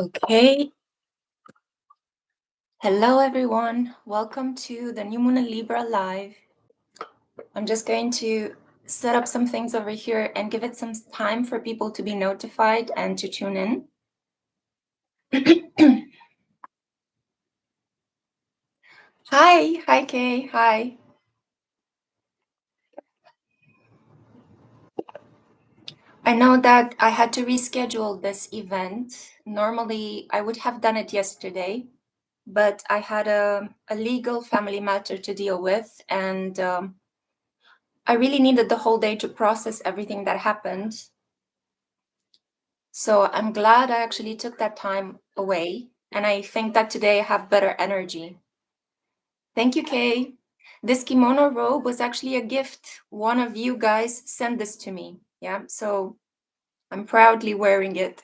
Okay. Hello, everyone. Welcome to the New Moon in Libra Live. I'm just going to set up some things over here and give it some time for people to be notified and to tune in. Hi, Kay. Hi. I know that I had to reschedule this event. Normally, I would have done it yesterday, but I had a legal family matter to deal with, and I really needed the whole day to process everything that happened. So I'm glad I actually took that time away, and I think that today I have better energy. Thank you, Kay. This kimono robe was actually a gift. One of you guys sent this to me. Yeah, so I'm proudly wearing it.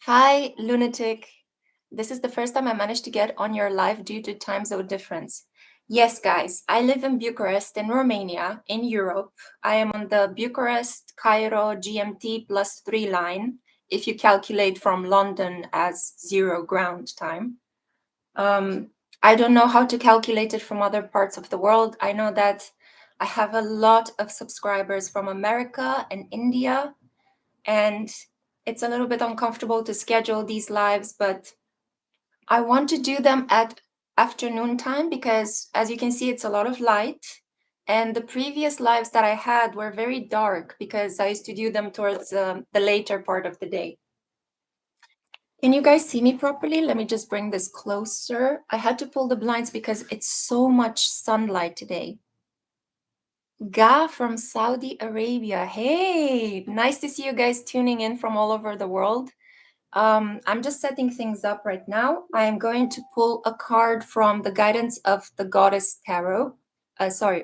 Hi, lunatic. This is the first time I managed to get on your live due to time zone difference. Yes, guys, I live in Bucharest, in Romania, in Europe. I am on the Bucharest-Cairo GMT +3 line, if you calculate from London as 0 ground time. I don't know how to calculate it from other parts of the world. I know that I have a lot of subscribers from America and India, and it's a little bit uncomfortable to schedule these lives, but I want to do them at afternoon time because, as you can see, it's a lot of light. And the previous lives that I had were very dark because I used to do them towards the later part of the day. Can you guys see me properly? Let me just bring this closer. I had to pull the blinds because it's so much sunlight today. Ga from Saudi Arabia. Hey, nice to see you guys tuning in from all over the world. I'm just setting things up right now. I am going to pull a card from the guidance of the Goddess Tarot,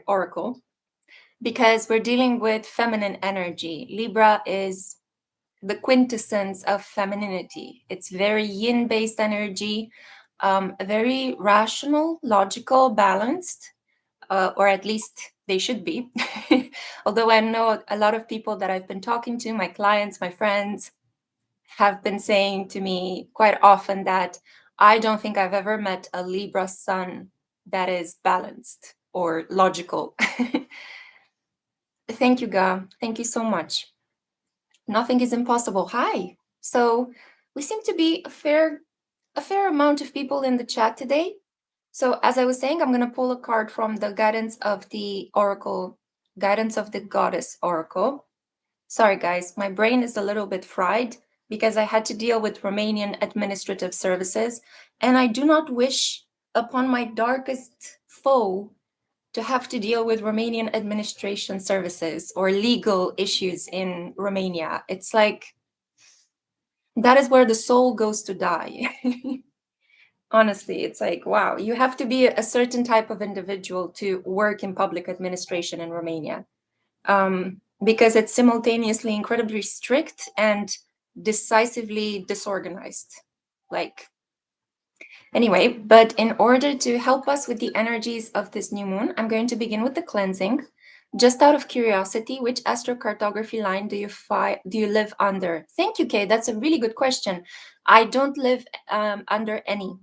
Oracle, because we're dealing with feminine energy. Libra is the quintessence of femininity. It's very yin-based energy, very rational, logical, balanced, or at least they should be. Although I know a lot of people that I've been talking to, my clients, my friends, have been saying to me quite often that I don't think I've ever met a Libra sun that is balanced or logical. Thank you, Ga. Thank you so much. Nothing is impossible. Hi. So we seem to be a fair amount of people in the chat today. So as I was saying, I'm going to pull a card from the guidance of the Oracle, guidance of the Goddess Oracle. Sorry, guys, my brain is a little bit fried because I had to deal with Romanian administrative services, and I do not wish upon my darkest foe to have to deal with Romanian administration services or legal issues in Romania. It's like, that is where the soul goes to die. Honestly, it's like, wow, you have to be a certain type of individual to work in public administration in Romania. Because it's simultaneously incredibly strict and decisively disorganized. Like, anyway, but in order to help us with the energies of this new moon, I'm going to begin with the cleansing. Just out of curiosity, which astrocartography line do you live under? Thank you, Kay. That's a really good question. I don't live under any.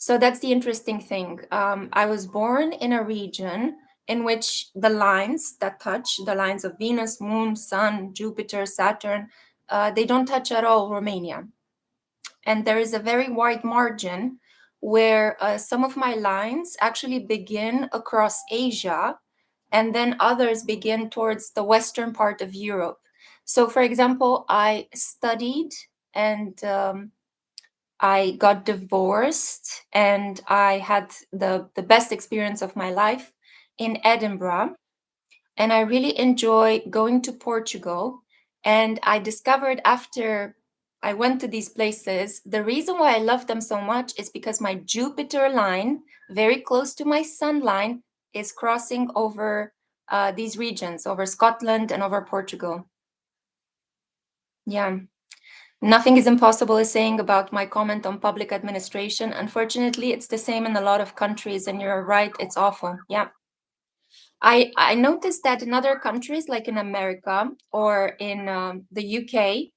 So that's the interesting thing. I was born in a region in which the lines that touch, the lines of Venus, Moon, Sun, Jupiter, Saturn, they don't touch at all Romania. And there is a very wide margin where some of my lines actually begin across Asia, and then others begin towards the western part of Europe. So, for example, I studied and I got divorced, and I had the best experience of my life in Edinburgh. And I really enjoy going to Portugal. And I discovered after I went to these places, the reason why I love them so much is because my Jupiter line, very close to my Sun line, is crossing over these regions, over Scotland and over Portugal. Yeah. Nothing is impossible is saying about my comment on public administration. Unfortunately, it's the same in a lot of countries, and you're right, it's awful. Yeah. I noticed that in other countries, like in America or in the UK,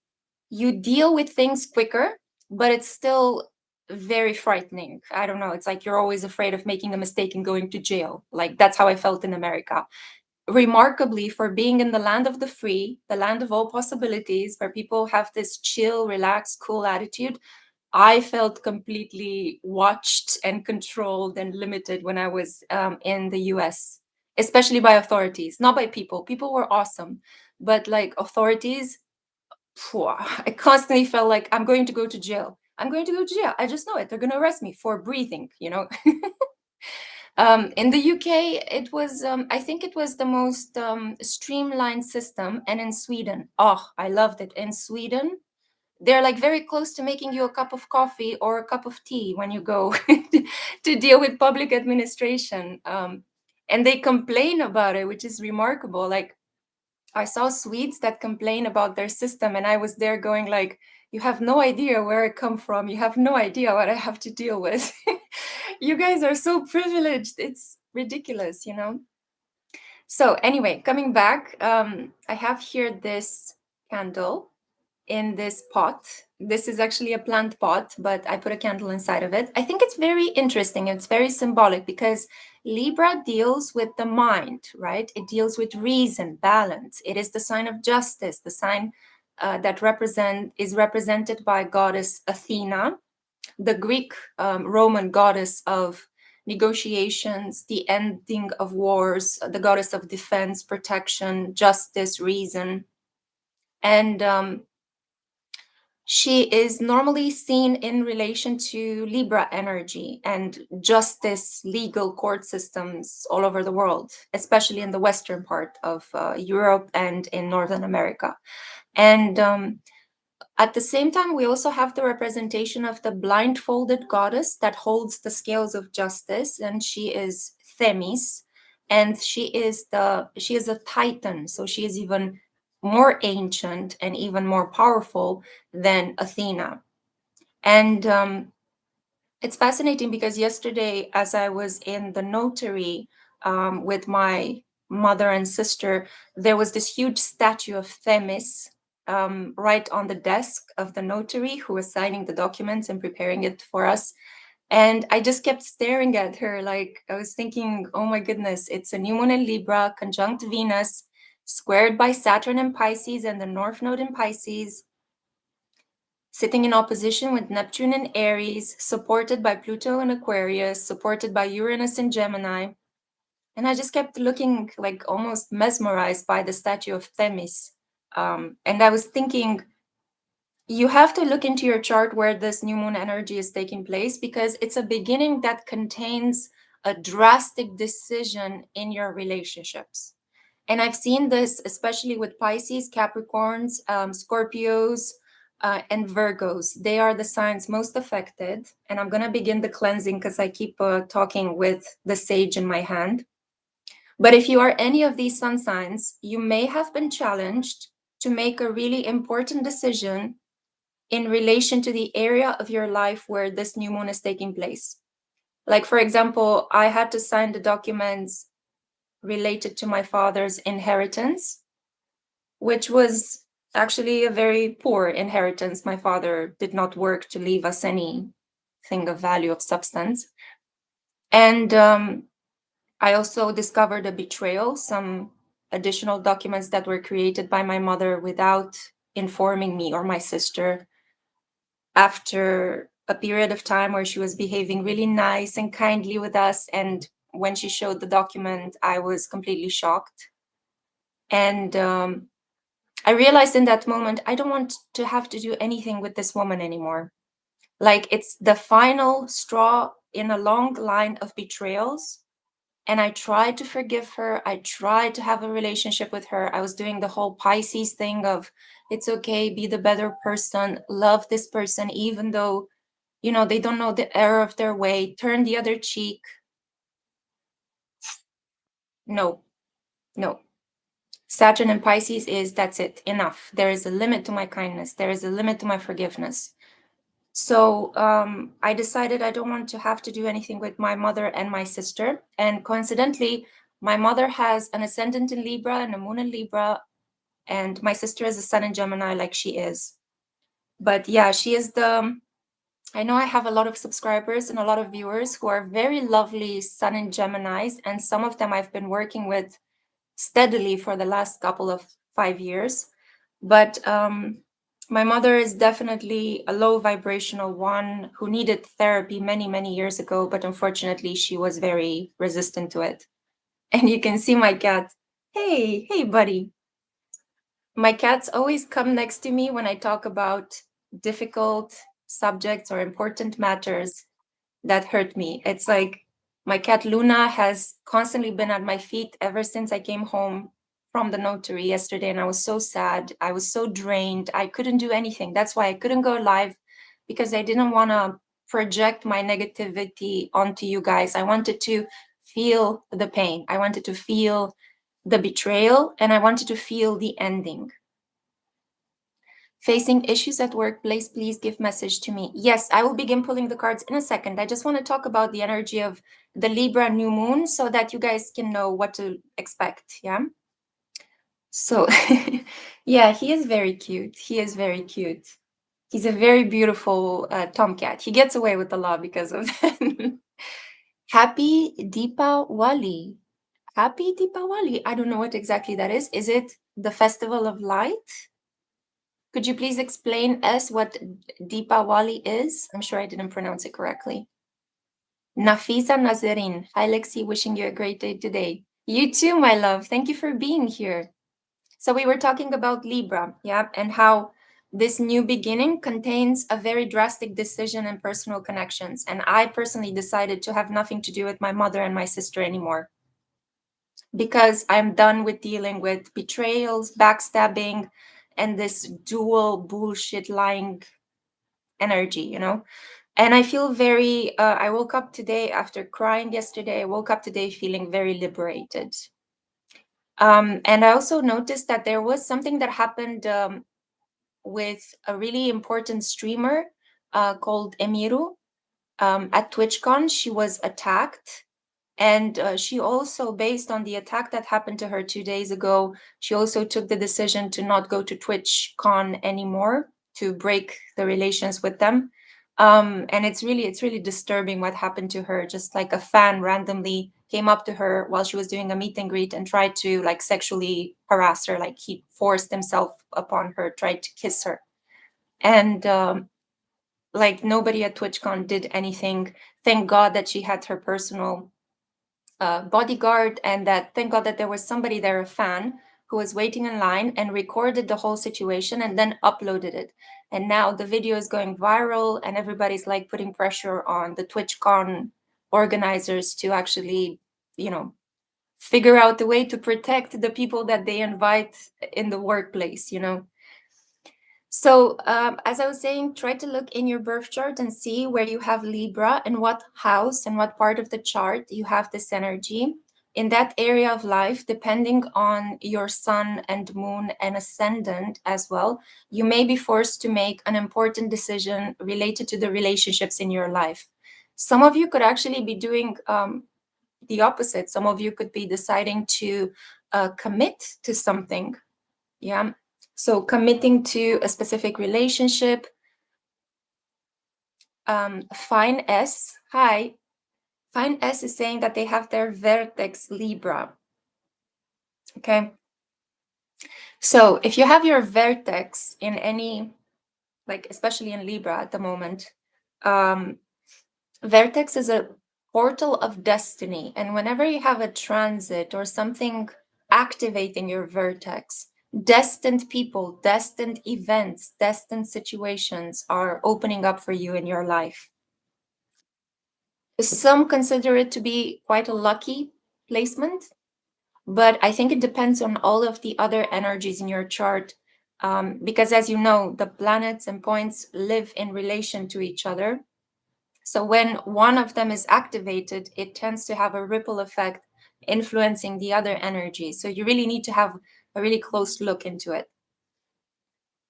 you deal with things quicker but it's still very frightening. I don't know. It's like you're always afraid of making a mistake and going to jail. Like that's how I felt in America. Remarkably, for being in the land of the free, the land of all possibilities, where people have this chill, relaxed, cool attitude, I felt completely watched and controlled and limited when I was in the US, especially by authorities, not by people. People were awesome, but like authorities, I constantly felt like I'm going to go to jail. I'm going to go to jail. I just know it. They're going to arrest me for breathing, you know? In the UK, it was, I think it was the most streamlined system. And in Sweden, oh, I loved it. In Sweden, they're like very close to making you a cup of coffee or a cup of tea when you go to deal with public administration. And they complain about it, which is remarkable. Like I saw Swedes that complain about their system, and I was there going like, you have no idea where I come from. You have no idea what I have to deal with. You guys are so privileged. It's ridiculous, you know? So anyway, coming back, I have here this candle in this pot. This is actually a plant pot, but I put a candle inside of it. I think it's very interesting. It's very symbolic because Libra deals with the mind, right? It deals with reason, balance. It is the sign of justice, the sign that is represented by goddess Athena, the Greek Roman goddess of negotiations, the ending of wars, the goddess of defense, protection, justice, reason. And she is normally seen in relation to Libra energy and justice, legal court systems all over the world, especially in the western part of Europe and in Northern America. And at the same time, we also have the representation of the blindfolded goddess that holds the scales of justice, and she is Themis, and she is a titan, so she is even more ancient and even more powerful than Athena. And it's fascinating because yesterday, as I was in the notary with my mother and sister, there was this huge statue of Themis right on the desk of the notary who was signing the documents and preparing it for us. And I just kept staring at her like I was thinking, oh my goodness, it's a new moon in Libra, conjunct Venus, squared by Saturn in Pisces and the North Node in Pisces, sitting in opposition with Neptune in Aries, supported by Pluto in Aquarius, supported by Uranus in Gemini. And I just kept looking like almost mesmerized by the statue of Themis. And I was thinking, you have to look into your chart where this new moon energy is taking place because it's a beginning that contains a drastic decision in your relationships. And I've seen this especially with Pisces, Capricorns, Scorpios, and Virgos. They are the signs most affected. And I'm going to begin the cleansing because I keep talking with the sage in my hand. But if you are any of these sun signs, you may have been challenged to make a really important decision in relation to the area of your life where this new moon is taking place. Like, for example, I had to sign the documents related to my father's inheritance, which was actually a very poor inheritance. My father did not work to leave us anything of value, of substance. And I also discovered a betrayal, some additional documents that were created by my mother without informing me or my sister after a period of time where she was behaving really nice and kindly with us. And when she showed the document, I was completely shocked. And I realized in that moment, I don't want to have to do anything with this woman anymore. Like it's the final straw in a long line of betrayals. And I tried to forgive her. I tried to have a relationship with her. I was doing the whole Pisces thing of it's okay, be the better person, love this person, even though, you know, they don't know the error of their way, turn the other cheek. No, no. Saturn and Pisces is that's it, enough. There is a limit to my kindness. There is a limit to my forgiveness. So I decided I don't want to have to do anything with my mother and my sister. And coincidentally, my mother has an ascendant in Libra and a moon in Libra, and my sister is a sun in Gemini like she is. But yeah, she is the I know I have a lot of subscribers and a lot of viewers who are very lovely Sun and Geminis, and some of them I've been working with steadily for the last couple of 5 years. But my mother is definitely a low vibrational one who needed therapy many, many years ago, but unfortunately she was very resistant to it. And you can see my cat. Hey, hey, buddy. My cats always come next to me when I talk about difficult subjects or important matters that hurt me. It's like my cat Luna has constantly been at my feet ever since I came home from the notary yesterday, and I was so sad. I was so drained. I couldn't do anything. That's why I couldn't go live, because I didn't want to project my negativity onto you guys. I wanted to feel the pain. I wanted to feel the betrayal, and I wanted to feel the ending. Facing issues at workplace, please give message to me. Yes, I will begin pulling the cards in a second. I just want to talk about the energy of the Libra new moon so that you guys can know what to expect. Yeah. So, yeah, he is very cute. He is very cute. He's a very beautiful tomcat. He gets away with a lot because of that. Happy Deepawali. Happy Deepawali. I don't know what exactly that is. Is it the festival of light? Could you please explain us what Deepawali is? I'm sure I didn't pronounce it correctly. Nafisa Nazarin. Hi, Lexi. Wishing you a great day today. You too, my love. Thank you for being here. So we were talking about Libra, yeah, and how this new beginning contains a very drastic decision and personal connections. And I personally decided to have nothing to do with my mother and my sister anymore, because I'm done with dealing with betrayals, backstabbing, and this dual bullshit lying energy, you know. And I feel very I woke up today after crying yesterday. I woke up today feeling very liberated. And I also noticed that there was something that happened with a really important streamer called Emiru at TwitchCon. She was attacked. And she also, based on the attack that happened to her 2 days ago, she also took the decision to not go to TwitchCon anymore, to break the relations with them. And it's really disturbing what happened to her. Just like a fan randomly came up to her while she was doing a meet and greet and tried to like sexually harass her. Like he forced himself upon her, tried to kiss her. And like nobody at TwitchCon did anything. Thank God that she had her personal bodyguard, and that thank God that there was somebody there, a fan, who was waiting in line and recorded the whole situation and then uploaded it. And now the video is going viral, and everybody's like putting pressure on the TwitchCon organizers to actually, you know, figure out the way to protect the people that they invite in the workplace, you know. So, as I was saying, try to look in your birth chart and see where you have Libra and what house and what part of the chart you have this energy. In that area of life, depending on your sun and moon and ascendant as well, you may be forced to make an important decision related to the relationships in your life. Some of you could actually be doing the opposite. Some of you could be deciding to commit to something. Yeah. So committing to a specific relationship. Fine S. Hi. Fine S is saying that they have their vertex Libra. Okay. So if you have your vertex in any, like especially in Libra at the moment, vertex is a portal of destiny. And whenever you have a transit or something activating your vertex, destined people, destined events, destined situations are opening up for you in your life. Some consider it to be quite a lucky placement, but I think it depends on all of the other energies in your chart. Because as you know, the planets and points live in relation to each other. So when one of them is activated, it tends to have a ripple effect influencing the other energies. So you really need to have a really close look into it.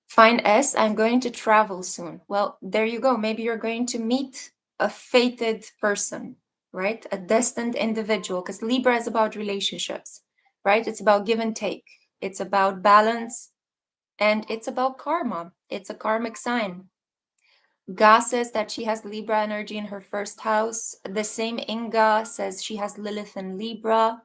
Fine S, I'm going to travel soon. Well, there you go. Maybe you're going to meet a fated person, right? A destined individual, because Libra is about relationships, right? It's about give and take. It's about balance, and it's about karma. It's a karmic sign. Ga says that she has Libra energy in her first house. The same Inga says she has Lilith in Libra.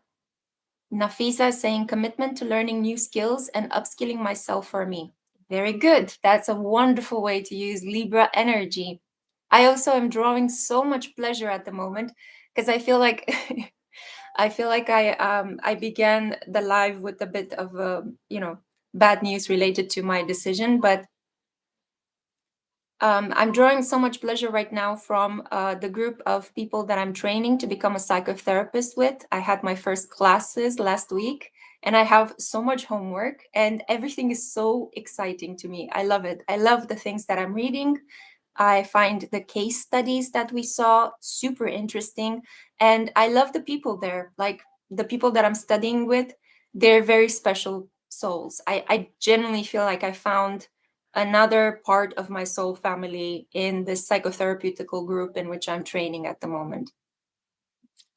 Nafisa is saying commitment to learning new skills and upskilling myself for me. Very good. That's a wonderful way to use Libra energy. I also am drawing so much pleasure at the moment because I feel like I began the live with a bit of bad news related to my decision, but I'm drawing so much pleasure right now from the group of people that I'm training to become a psychotherapist with. I had my first classes last week and I have so much homework and everything is so exciting to me. I love it. I love the things that I'm reading. I find the case studies that we saw super interesting. And I love the people there. Like the people that I'm studying with, they're very special souls. I genuinely feel like I found another part of my soul family in this psychotherapeutical group in which I'm training at the moment.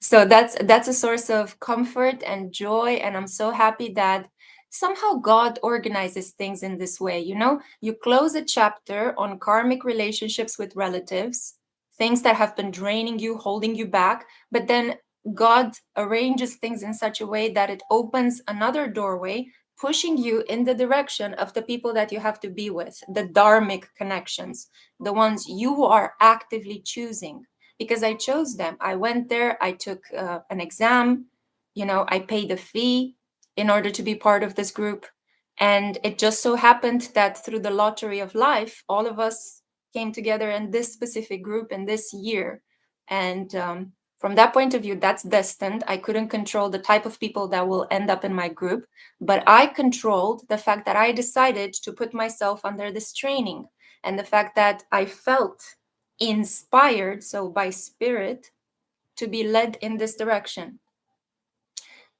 So that's a source of comfort and joy, and I'm so happy that somehow God organizes things in this way. You close a chapter on karmic relationships with relatives, things that have been draining you, holding you back, but then God arranges things in such a way that it opens another doorway, pushing you in the direction of the people that you have to be with, the dharmic connections, the ones you are actively choosing, because I chose them. I went there, I took an exam, I paid a fee in order to be part of this group. And it just so happened that through the lottery of life, all of us came together in this specific group in this year. And from that point of view, that's destined. I couldn't control the type of people that will end up in my group, but I controlled the fact that I decided to put myself under this training and the fact that I felt inspired, so by spirit, to be led in this direction.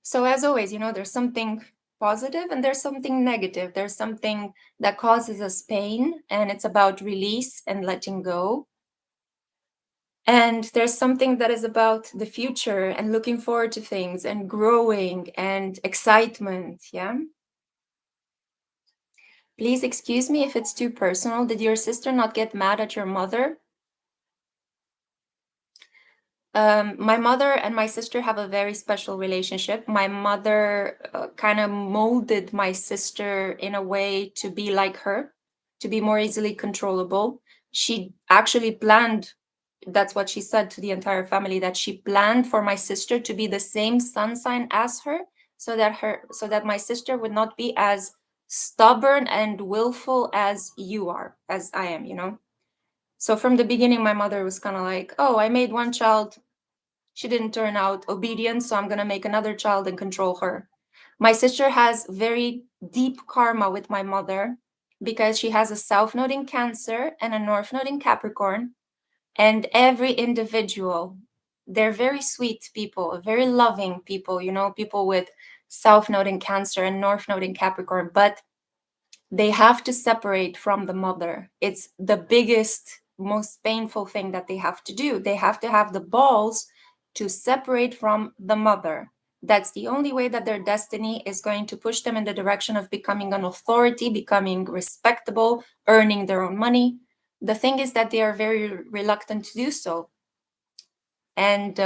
So as always, there's something positive and there's something negative. There's something that causes us pain and it's about release and letting go. And there's something that is about the future and looking forward to things and growing and excitement. Yeah. Please excuse me if it's too personal. Did your sister not get mad at your mother? My mother and my sister have a very special relationship. My mother kind of molded my sister in a way to be like her, to be more easily controllable. She actually planned, that's what she said to the entire family, that she planned for my sister to be the same sun sign as her, so that my sister would not be as stubborn and willful as you are, as I am. So from the beginning, my mother was kind of like, oh, I made one child, she didn't turn out obedient, so I'm going to make another child and control her. My sister has very deep karma with my mother because she has a south node in Cancer and a north node in Capricorn. And every individual, they're very sweet people, very loving people, people with south node in Cancer and north node in Capricorn, but they have to separate from the mother. It's the biggest, most painful thing that they have to do. They have to have the balls to separate from the mother. That's the only way that their destiny is going to push them in the direction of becoming an authority, becoming respectable, earning their own money. The thing is that they are very reluctant to do so. And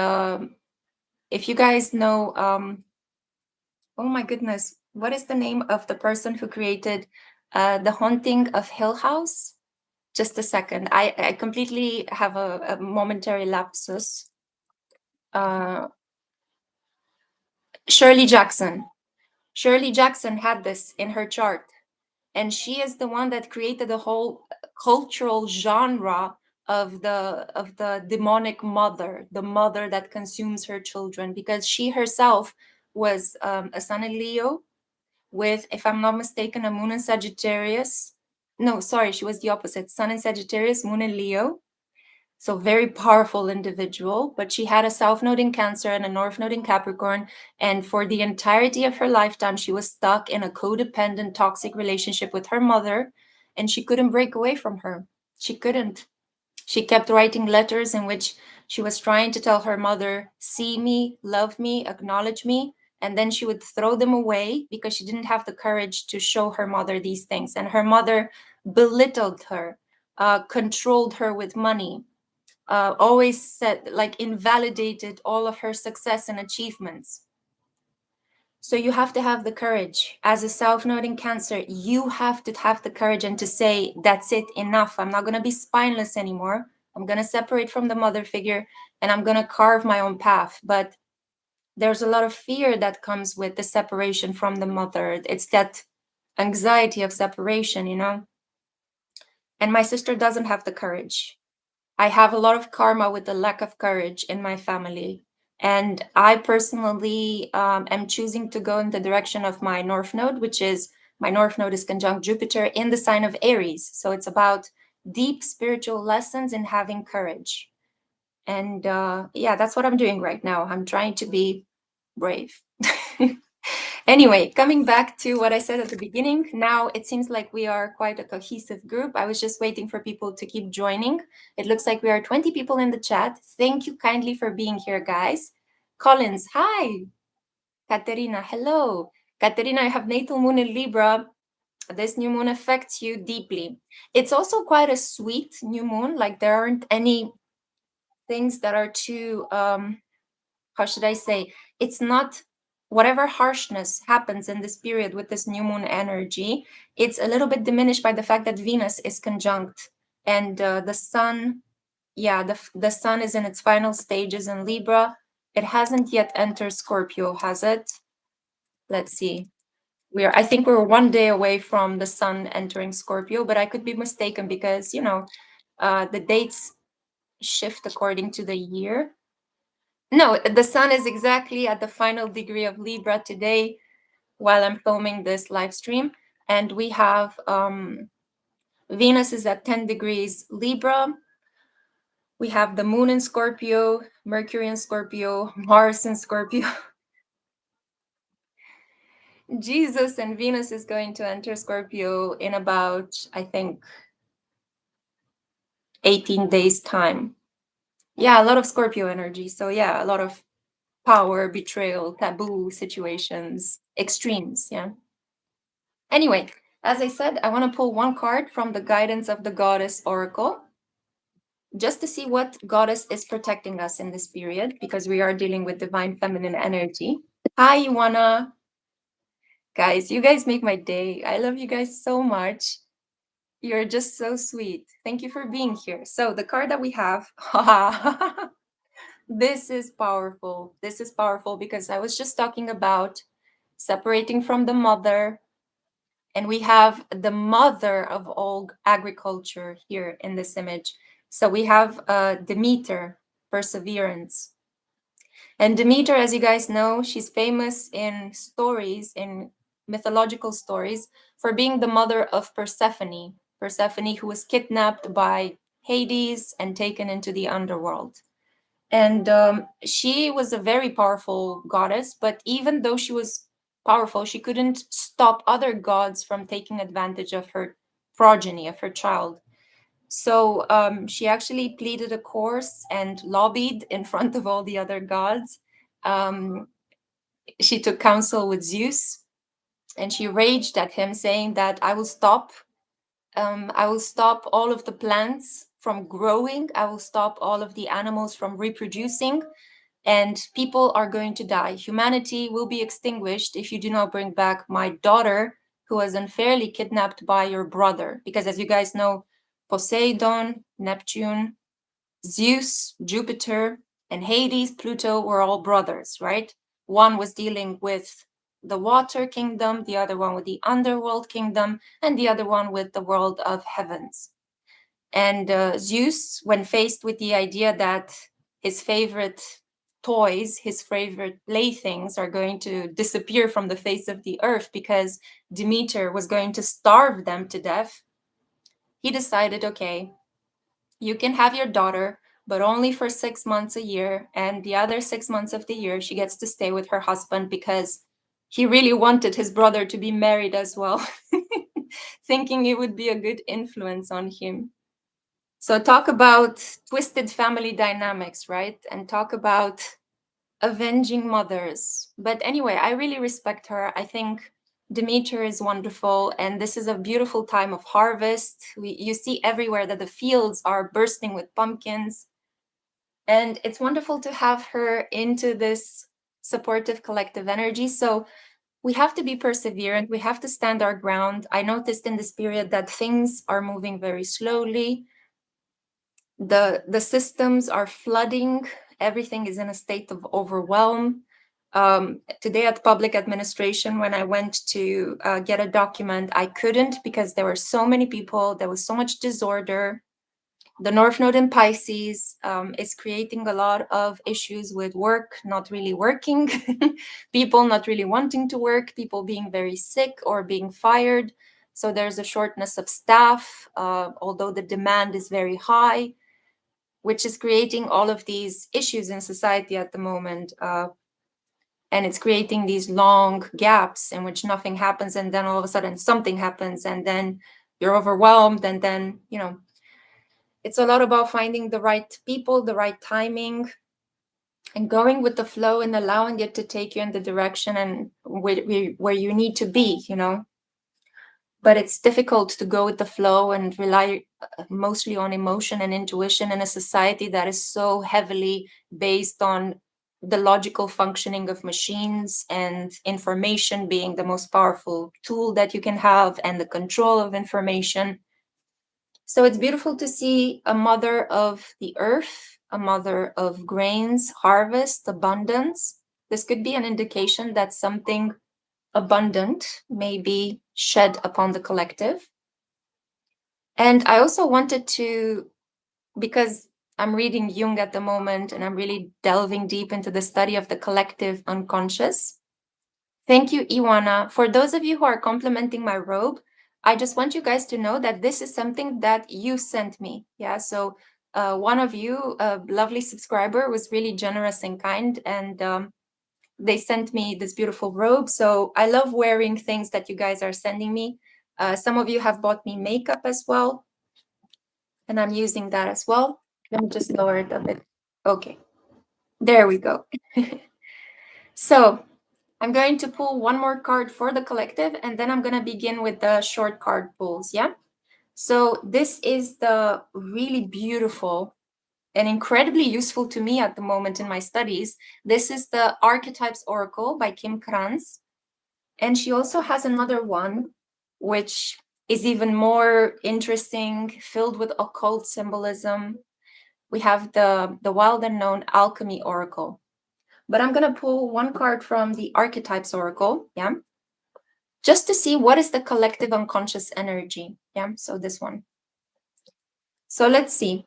if you guys know, oh my goodness, what is the name of the person who created The Haunting of Hill House? Just a second. I completely have a momentary lapsus. Shirley Jackson. Shirley Jackson had this in her chart. And she is the one that created the whole cultural genre of the demonic mother, the mother that consumes her children, because she herself was a sun in Leo with, if I'm not mistaken, a moon in Sagittarius. No, sorry, she was the opposite. Sun in Sagittarius, moon in Leo. So very powerful individual, but she had a south node in Cancer and a north node in Capricorn. And for the entirety of her lifetime, she was stuck in a codependent, toxic relationship with her mother, and she couldn't break away from her. She couldn't. She kept writing letters in which she was trying to tell her mother, see me, love me, acknowledge me. And then she would throw them away because she didn't have the courage to show her mother these things. And her mother belittled her, controlled her with money, always said, like, invalidated all of her success and achievements. So you have to have the courage. As a South Node in Cancer, you have to have the courage and to say, that's it, enough. I'm not going to be spineless anymore. I'm going to separate from the mother figure and I'm going to carve my own path. But there's a lot of fear that comes with the separation from the mother. It's that anxiety of separation, you know? And my sister doesn't have the courage. I have a lot of karma with the lack of courage in my family. And I personally am choosing to go in the direction of my North Node, which is my North Node is conjunct Jupiter in the sign of Aries. So it's about deep spiritual lessons and having courage. And yeah, that's what I'm doing right now. I'm trying to be brave. Anyway, coming back to what I said at the beginning, now it seems like we are quite a cohesive group. I was just waiting for people to keep joining. It looks like we are 20 people in the chat. Thank you kindly for being here, guys. Collins, hi. Katerina, hello. Katerina, I have natal moon in Libra. This new moon affects you deeply. It's also quite a sweet new moon. Like, there aren't any things that are too, how should I say? It's not, whatever harshness happens in this period with this new moon energy, it's a little bit diminished by the fact that Venus is conjunct and the sun, yeah, the sun is in its final stages in Libra. It hasn't yet entered Scorpio, has it? Let's see. I think we're 1 day away from the sun entering Scorpio, but I could be mistaken because, you know, the dates shift according to the year. No, the sun is exactly at the final degree of Libra today while I'm filming this live stream. And we have Venus is at 10 degrees Libra. We have the moon in Scorpio, Mercury in Scorpio, Mars in Scorpio. Jesus and Venus is going to enter Scorpio in about, I think, 18 days time. Yeah, a lot of Scorpio energy. So yeah, a lot of power, betrayal, taboo situations, extremes. Yeah. Anyway, as I said, I want to pull one card from the guidance of the goddess oracle just to see what goddess is protecting us in this period, because we are dealing with divine feminine energy. Hi, Ioana. Guys, you guys make my day. I love you guys so much. You're just so sweet. Thank you for being here. So the card that we have, this is powerful. This is powerful because I was just talking about separating from the mother. And we have the mother of all agriculture here in this image. So we have Demeter, perseverance. And Demeter, as you guys know, she's famous in stories, in mythological stories, for being the mother of Persephone. Persephone, who was kidnapped by Hades and taken into the underworld. And she was a very powerful goddess, but even though she was powerful, she couldn't stop other gods from taking advantage of her progeny, of her child. So she actually pleaded a course and lobbied in front of all the other gods. She took counsel with Zeus and she raged at him, saying that I will stop all of the plants from growing. I will stop all of the animals from reproducing. And people are going to die. Humanity will be extinguished if you do not bring back my daughter, who was unfairly kidnapped by your brother. Because as you guys know, Poseidon, Neptune, Zeus, Jupiter, and Hades, Pluto were all brothers, right? One was dealing with the water kingdom, the other one with the underworld kingdom, and the other one with the world of heavens. And Zeus, when faced with the idea that his favorite toys, his favorite playthings are going to disappear from the face of the earth because Demeter was going to starve them to death, he decided, okay, you can have your daughter, but only for 6 months a year. And the other 6 months of the year, she gets to stay with her husband because he really wanted his brother to be married as well, thinking it would be a good influence on him. So talk about twisted family dynamics, right? And talk about avenging mothers. But anyway, I really respect her. I think Demeter is wonderful, and this is a beautiful time of harvest. You see everywhere that the fields are bursting with pumpkins, and it's wonderful to have her into this supportive collective energy. So we have to be perseverant. We have to stand our ground. I noticed in this period that things are moving very slowly. The systems are flooding. Everything is in a state of overwhelm. Today at public administration, when I went to get a document, I couldn't because there were so many people. There was so much disorder. The North Node in Pisces is creating a lot of issues with work not really working, people not really wanting to work, people being very sick or being fired. So there's a shortness of staff, although the demand is very high, which is creating all of these issues in society at the moment. And it's creating these long gaps in which nothing happens, and then all of a sudden something happens, and then you're overwhelmed, and then, it's a lot about finding the right people, the right timing, and going with the flow and allowing it to take you in the direction and where you need to be, But it's difficult to go with the flow and rely mostly on emotion and intuition in a society that is so heavily based on the logical functioning of machines and information being the most powerful tool that you can have, and the control of information. So it's beautiful to see a mother of the earth, a mother of grains, harvest, abundance. This could be an indication that something abundant may be shed upon the collective. And I also wanted to, because I'm reading Jung at the moment and I'm really delving deep into the study of the collective unconscious. Thank you, Iwana. For those of you who are complimenting my robe, I just want you guys to know that this is something that you sent me. Yeah, so one of you, a lovely subscriber, was really generous and kind, and they sent me this beautiful robe. So I love wearing things that you guys are sending me. Some of you have bought me makeup as well, and I'm using that as well. Let me just lower it a bit. Okay, there we go. So I'm going to pull one more card for the collective, and then I'm going to begin with the short card pulls, yeah? So this is the really beautiful and incredibly useful to me at the moment in my studies. This is the Archetypes Oracle by Kim Kranz. And she also has another one, which is even more interesting, filled with occult symbolism. We have the Wild Unknown Alchemy Oracle. But I'm going to pull one card from the Archetypes Oracle, yeah? Just to see what is the collective unconscious energy, yeah? So this one. So let's see.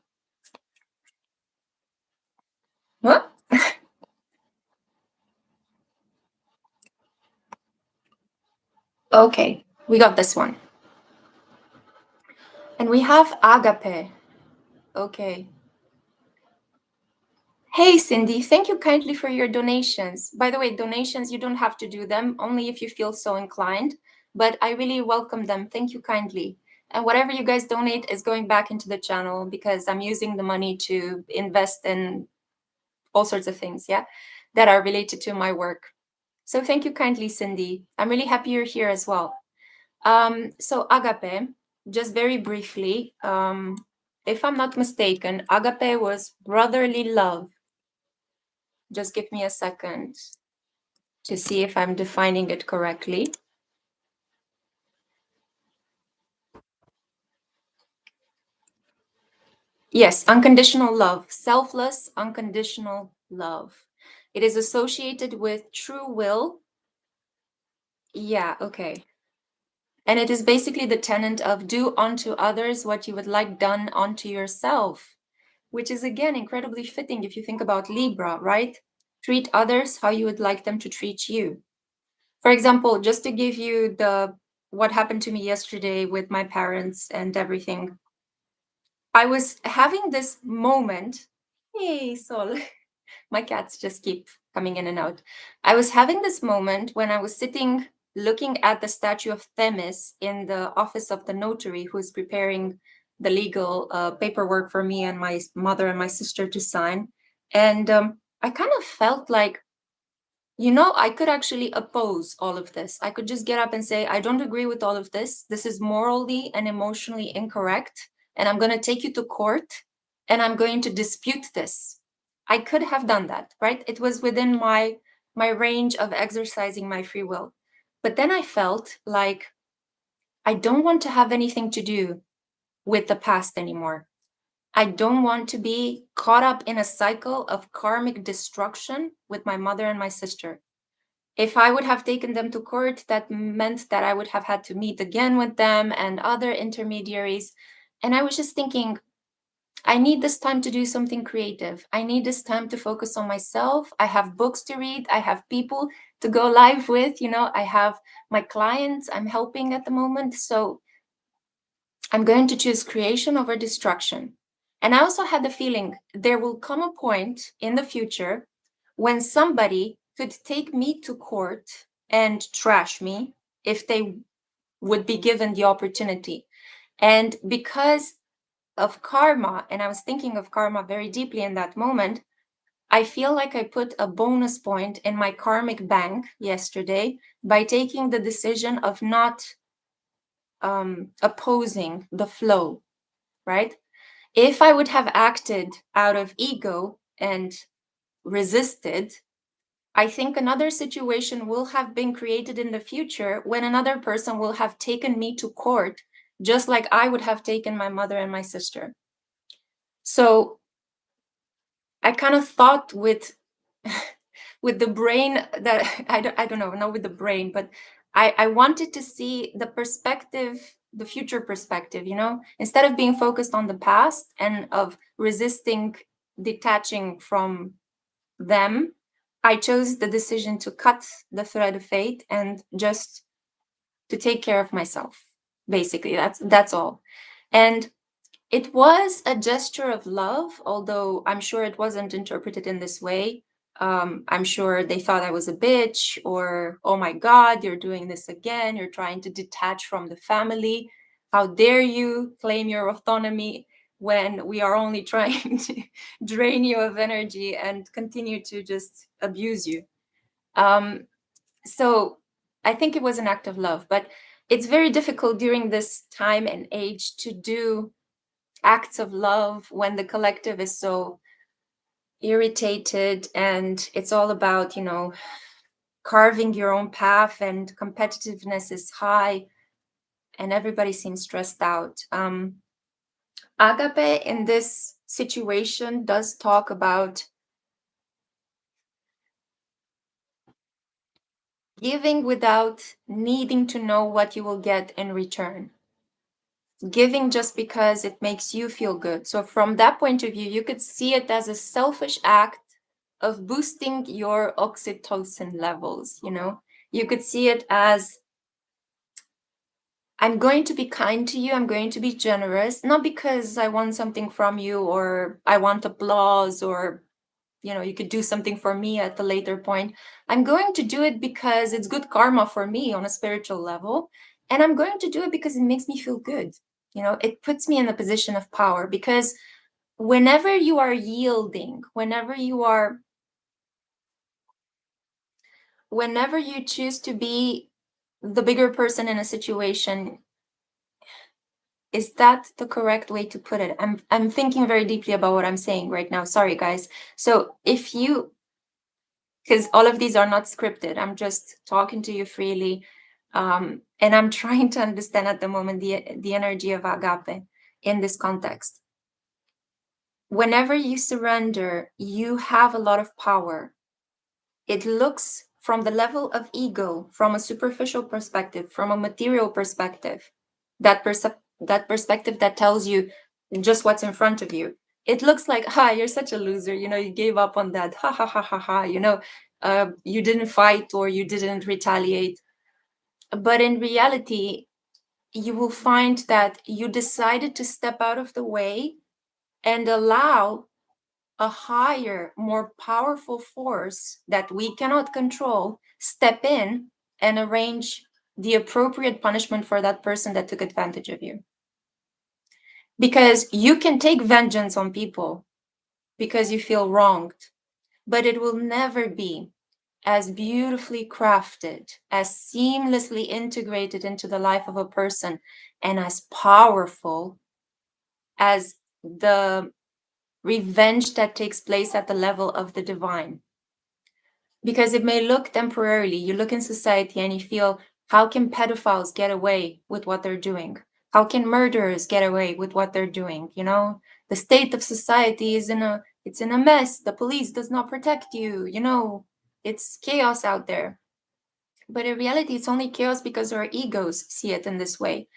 What? Okay, we got this one. And we have agape. Okay. Hey, Cindy, thank you kindly for your donations. By the way, donations, you don't have to do them, only if you feel so inclined, but I really welcome them. Thank you kindly. And whatever you guys donate is going back into the channel, because I'm using the money to invest in all sorts of things, yeah, that are related to my work. So thank you kindly, Cindy. I'm really happy you're here as well. So agape, just very briefly, if I'm not mistaken, agape was brotherly love. Just give me a second to see if I'm defining it correctly. Yes, unconditional love, selfless, unconditional love. It is associated with true will. Yeah, okay. And it is basically the tenet of do unto others what you would like done unto yourself, which is again incredibly fitting if you think about Libra, right? Treat others how you would like them to treat you. For example, just to give you what happened to me yesterday with my parents and everything, I was having this moment. Hey, Sol. My cats just keep coming in and out. I was having this moment when I was sitting looking at the statue of Themis in the office of the notary who's preparing the legal paperwork for me and my mother and my sister to sign. And I kind of felt like I could actually oppose all of this. I could just get up and say, I don't agree with all of this. This is morally and emotionally incorrect. And I'm going to take you to court and I'm going to dispute this. I could have done that, right? It was within my range of exercising my free will. But then I felt like I don't want to have anything to do with the past anymore. I don't want to be caught up in a cycle of karmic destruction with my mother and my sister. If I would have taken them to court, that meant that I would have had to meet again with them and other intermediaries. And I was just thinking, I need this time to do something creative. I need this time to focus on myself. I have books to read. I have people to go live with. I have my clients I'm helping at the moment. So I'm going to choose creation over destruction. And I also had the feeling there will come a point in the future when somebody could take me to court and trash me if they would be given the opportunity. And because of karma, and I was thinking of karma very deeply in that moment, I feel like I put a bonus point in my karmic bank yesterday by taking the decision of not opposing the flow, right? If I would have acted out of ego and resisted, I think another situation will have been created in the future when another person will have taken me to court, just like I would have taken my mother and my sister. So I kind of thought with with the brain that I don't know, not with the brain, but I wanted to see the perspective, the future perspective, instead of being focused on the past and of resisting detaching from them. I chose the decision to cut the thread of fate and just to take care of myself. Basically, that's all. And it was a gesture of love, although I'm sure it wasn't interpreted in this way. I'm sure they thought I was a bitch, or, oh my God, you're doing this again. You're trying to detach from the family. How dare you claim your autonomy when we are only trying to drain you of energy and continue to just abuse you? So I think it was an act of love, but it's very difficult during this time and age to do acts of love when the collective is so irritated and it's all about carving your own path, and competitiveness is high and everybody seems stressed out. Agape in this situation does talk about giving without needing to know what you will get in return, giving just because it makes you feel good. So from that point of view, you could see it as a selfish act of boosting your oxytocin levels. You could see it as, I'm going to be kind to you, I'm going to be generous, not because I want something from you or I want applause, or you could do something for me at a later point. I'm going to do it because it's good karma for me on a spiritual level, and I'm going to do it because it makes me feel good. It puts me in a position of power, because whenever you are yielding, whenever you choose to be the bigger person in a situation, is that the correct way to put it? I'm thinking very deeply about what I'm saying right now. Sorry, guys. So because all of these are not scripted, I'm just talking to you freely, and I'm trying to understand at the moment the energy of agape in this context. Whenever you surrender, you have a lot of power. It looks from the level of ego, from a superficial perspective, from a material perspective, that perspective that tells you just what's in front of you. It looks like, you're such a loser, you gave up on that, ha ha ha ha ha, you didn't fight or you didn't retaliate. But in reality, you will find that you decided to step out of the way and allow a higher, more powerful force that we cannot control step in and arrange the appropriate punishment for that person that took advantage of you. Because you can take vengeance on people because you feel wronged, but it will never be as beautifully crafted, as seamlessly integrated into the life of a person, and as powerful as the revenge that takes place at the level of the divine. Because it may look temporarily, you look in society and you feel, how can pedophiles get away with what they're doing? How can murderers get away with what they're doing? You know, the state of society is it's in a mess. The police does not protect you, you know, it's chaos out there. But in reality, it's only chaos because our egos see it in this way.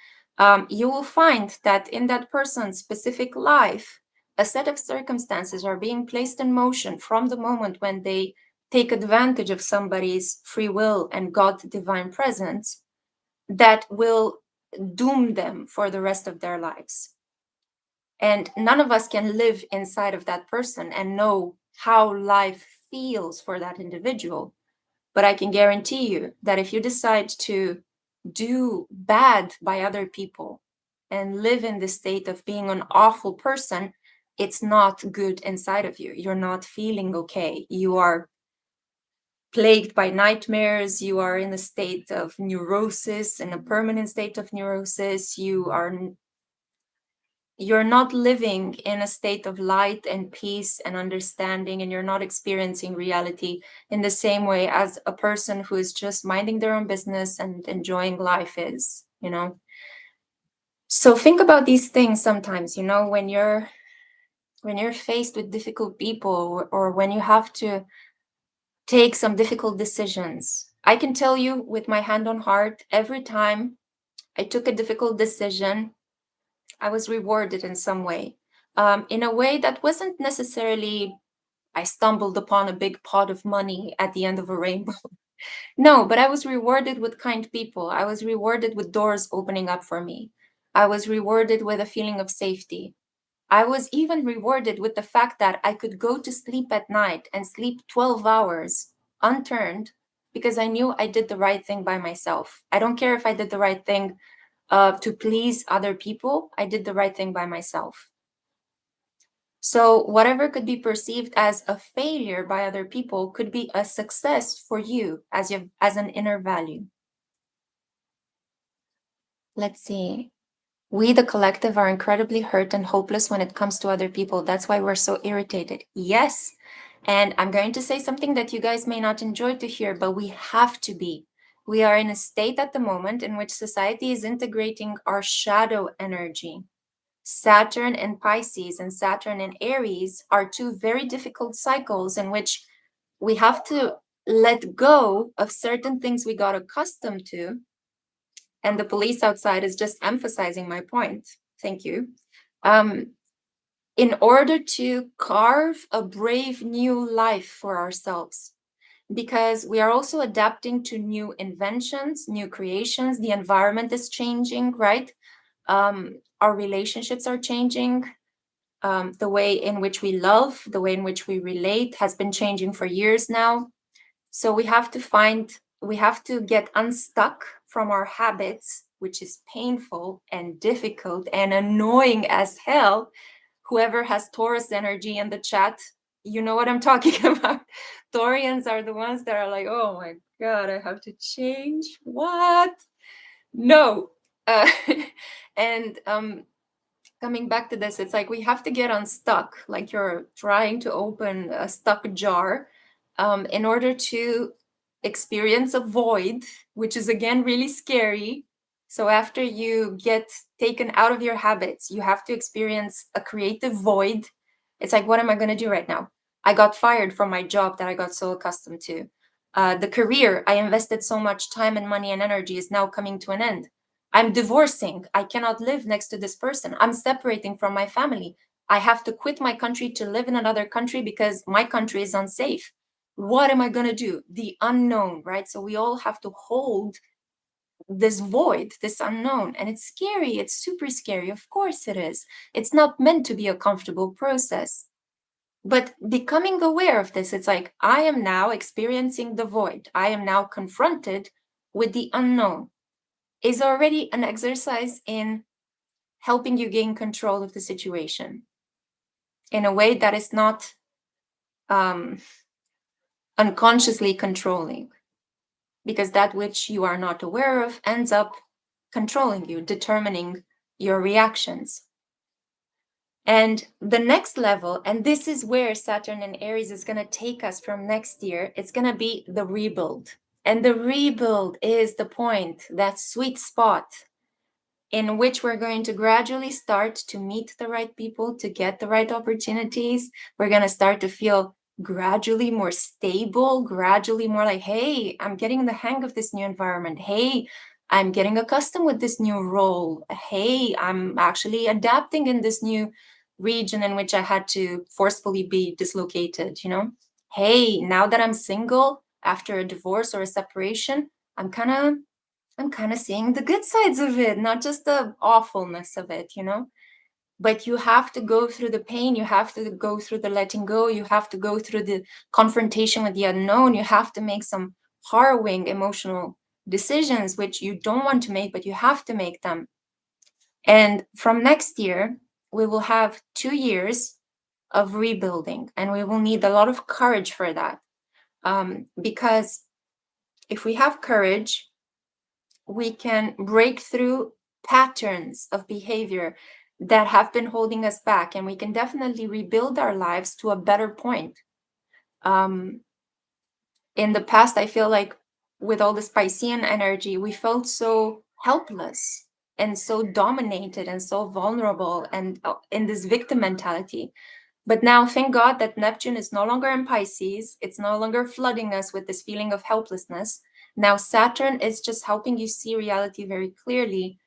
You will find that in that person's specific life, a set of circumstances are being placed in motion from the moment when they take advantage of somebody's free will and God's divine presence that will doom them for the rest of their lives. And none of us can live inside of that person and know how life feels for that individual. But I can guarantee you that if you decide to do bad by other people and live in the state of being an awful person, it's not good inside of you. You're not feeling okay. You are plagued by nightmares. You are in a state of neurosis, in a permanent state of neurosis. You're not living in a state of light and peace and understanding, and you're not experiencing reality in the same way as a person who is just minding their own business and enjoying life is, you know. So think about these things sometimes, you know, when you're faced with difficult people, or when you have to take some difficult decisions. I can tell you with my hand on heart, every time I took a difficult decision, I was rewarded in some way, in a way that wasn't necessarily I stumbled upon a big pot of money at the end of a rainbow. No, but I was rewarded with kind people. I was rewarded with doors opening up for me. I was rewarded with a feeling of safety. I was even rewarded with the fact that I could go to sleep at night and sleep 12 hours unturned because I knew I did the right thing by myself. I don't care if I did the right thing to please other people. I did the right thing by myself. So whatever could be perceived as a failure by other people could be a success for you as an inner value. Let's see. We, the collective, are incredibly hurt and hopeless when it comes to other people. That's why we're so irritated. Yes. And I'm going to say something that you guys may not enjoy to hear, but we have to be. We are in a state at the moment in which society is integrating our shadow energy. Saturn and Pisces and Saturn and Aries are two very difficult cycles in which we have to let go of certain things we got accustomed to. And the police outside is just emphasizing my point. Thank you. In order to carve a brave new life for ourselves, because we are also adapting to new inventions, new creations. The environment is changing, right? Our relationships are changing. The way in which we love, the way in which we relate has been changing for years now. So we have to get unstuck from our habits, which is painful and difficult and annoying as hell. Whoever has Taurus energy in the chat, you know what I'm talking about. Taurians are the ones that are like, oh my God, I have to change. What? No. And coming back to this, it's like we have to get unstuck, like you're trying to open a stuck jar, in order to experience a void, which is again really scary. So after you get taken out of your habits, you have to experience a creative void. It's like, what am I going to do right now? I got fired from my job that I got so accustomed to. The career I invested so much time and money and energy is now coming to an end. I'm divorcing. I cannot live next to this person. I'm separating from my family. I have to quit my country to live in another country because my country is unsafe. What am I going to do? The unknown, right? So we all have to hold this void, this unknown, and it's scary. It's super scary. Of course it is. It's not meant to be a comfortable process. But becoming aware of this, it's like, I am now experiencing the void. I am now confronted with the unknown, is already an exercise in helping you gain control of the situation in a way that is not unconsciously controlling, because that which you are not aware of ends up controlling you, determining your reactions. And the next level, and this is where Saturn in Aries is going to take us from next year, it's going to be the rebuild. And the rebuild is the point, that sweet spot in which we're going to gradually start to meet the right people, to get the right opportunities. We're going to start to feel gradually more stable, gradually more like, hey, I'm getting the hang of this new environment. Hey, I'm getting accustomed with this new role. Hey, I'm actually adapting in this new region in which I had to forcefully be dislocated, you know? Hey, now that I'm single after a divorce or a separation, I'm kind of seeing the good sides of it, not just the awfulness of it, you know? But you have to go through the pain, you have to go through the letting go, you have to go through the confrontation with the unknown, you have to make some harrowing emotional decisions, which you don't want to make, but you have to make them. And from next year, we will have 2 years of rebuilding, and we will need a lot of courage for that. Because if we have courage, we can break through patterns of behavior that have been holding us back, and we can definitely rebuild our lives to a better point. In the past, I feel like with all this Piscean energy, we felt so helpless and so dominated and so vulnerable and in this victim mentality. But now, thank God that Neptune is no longer in Pisces. It's no longer flooding us with this feeling of helplessness. Now, Saturn is just helping you see reality very clearly,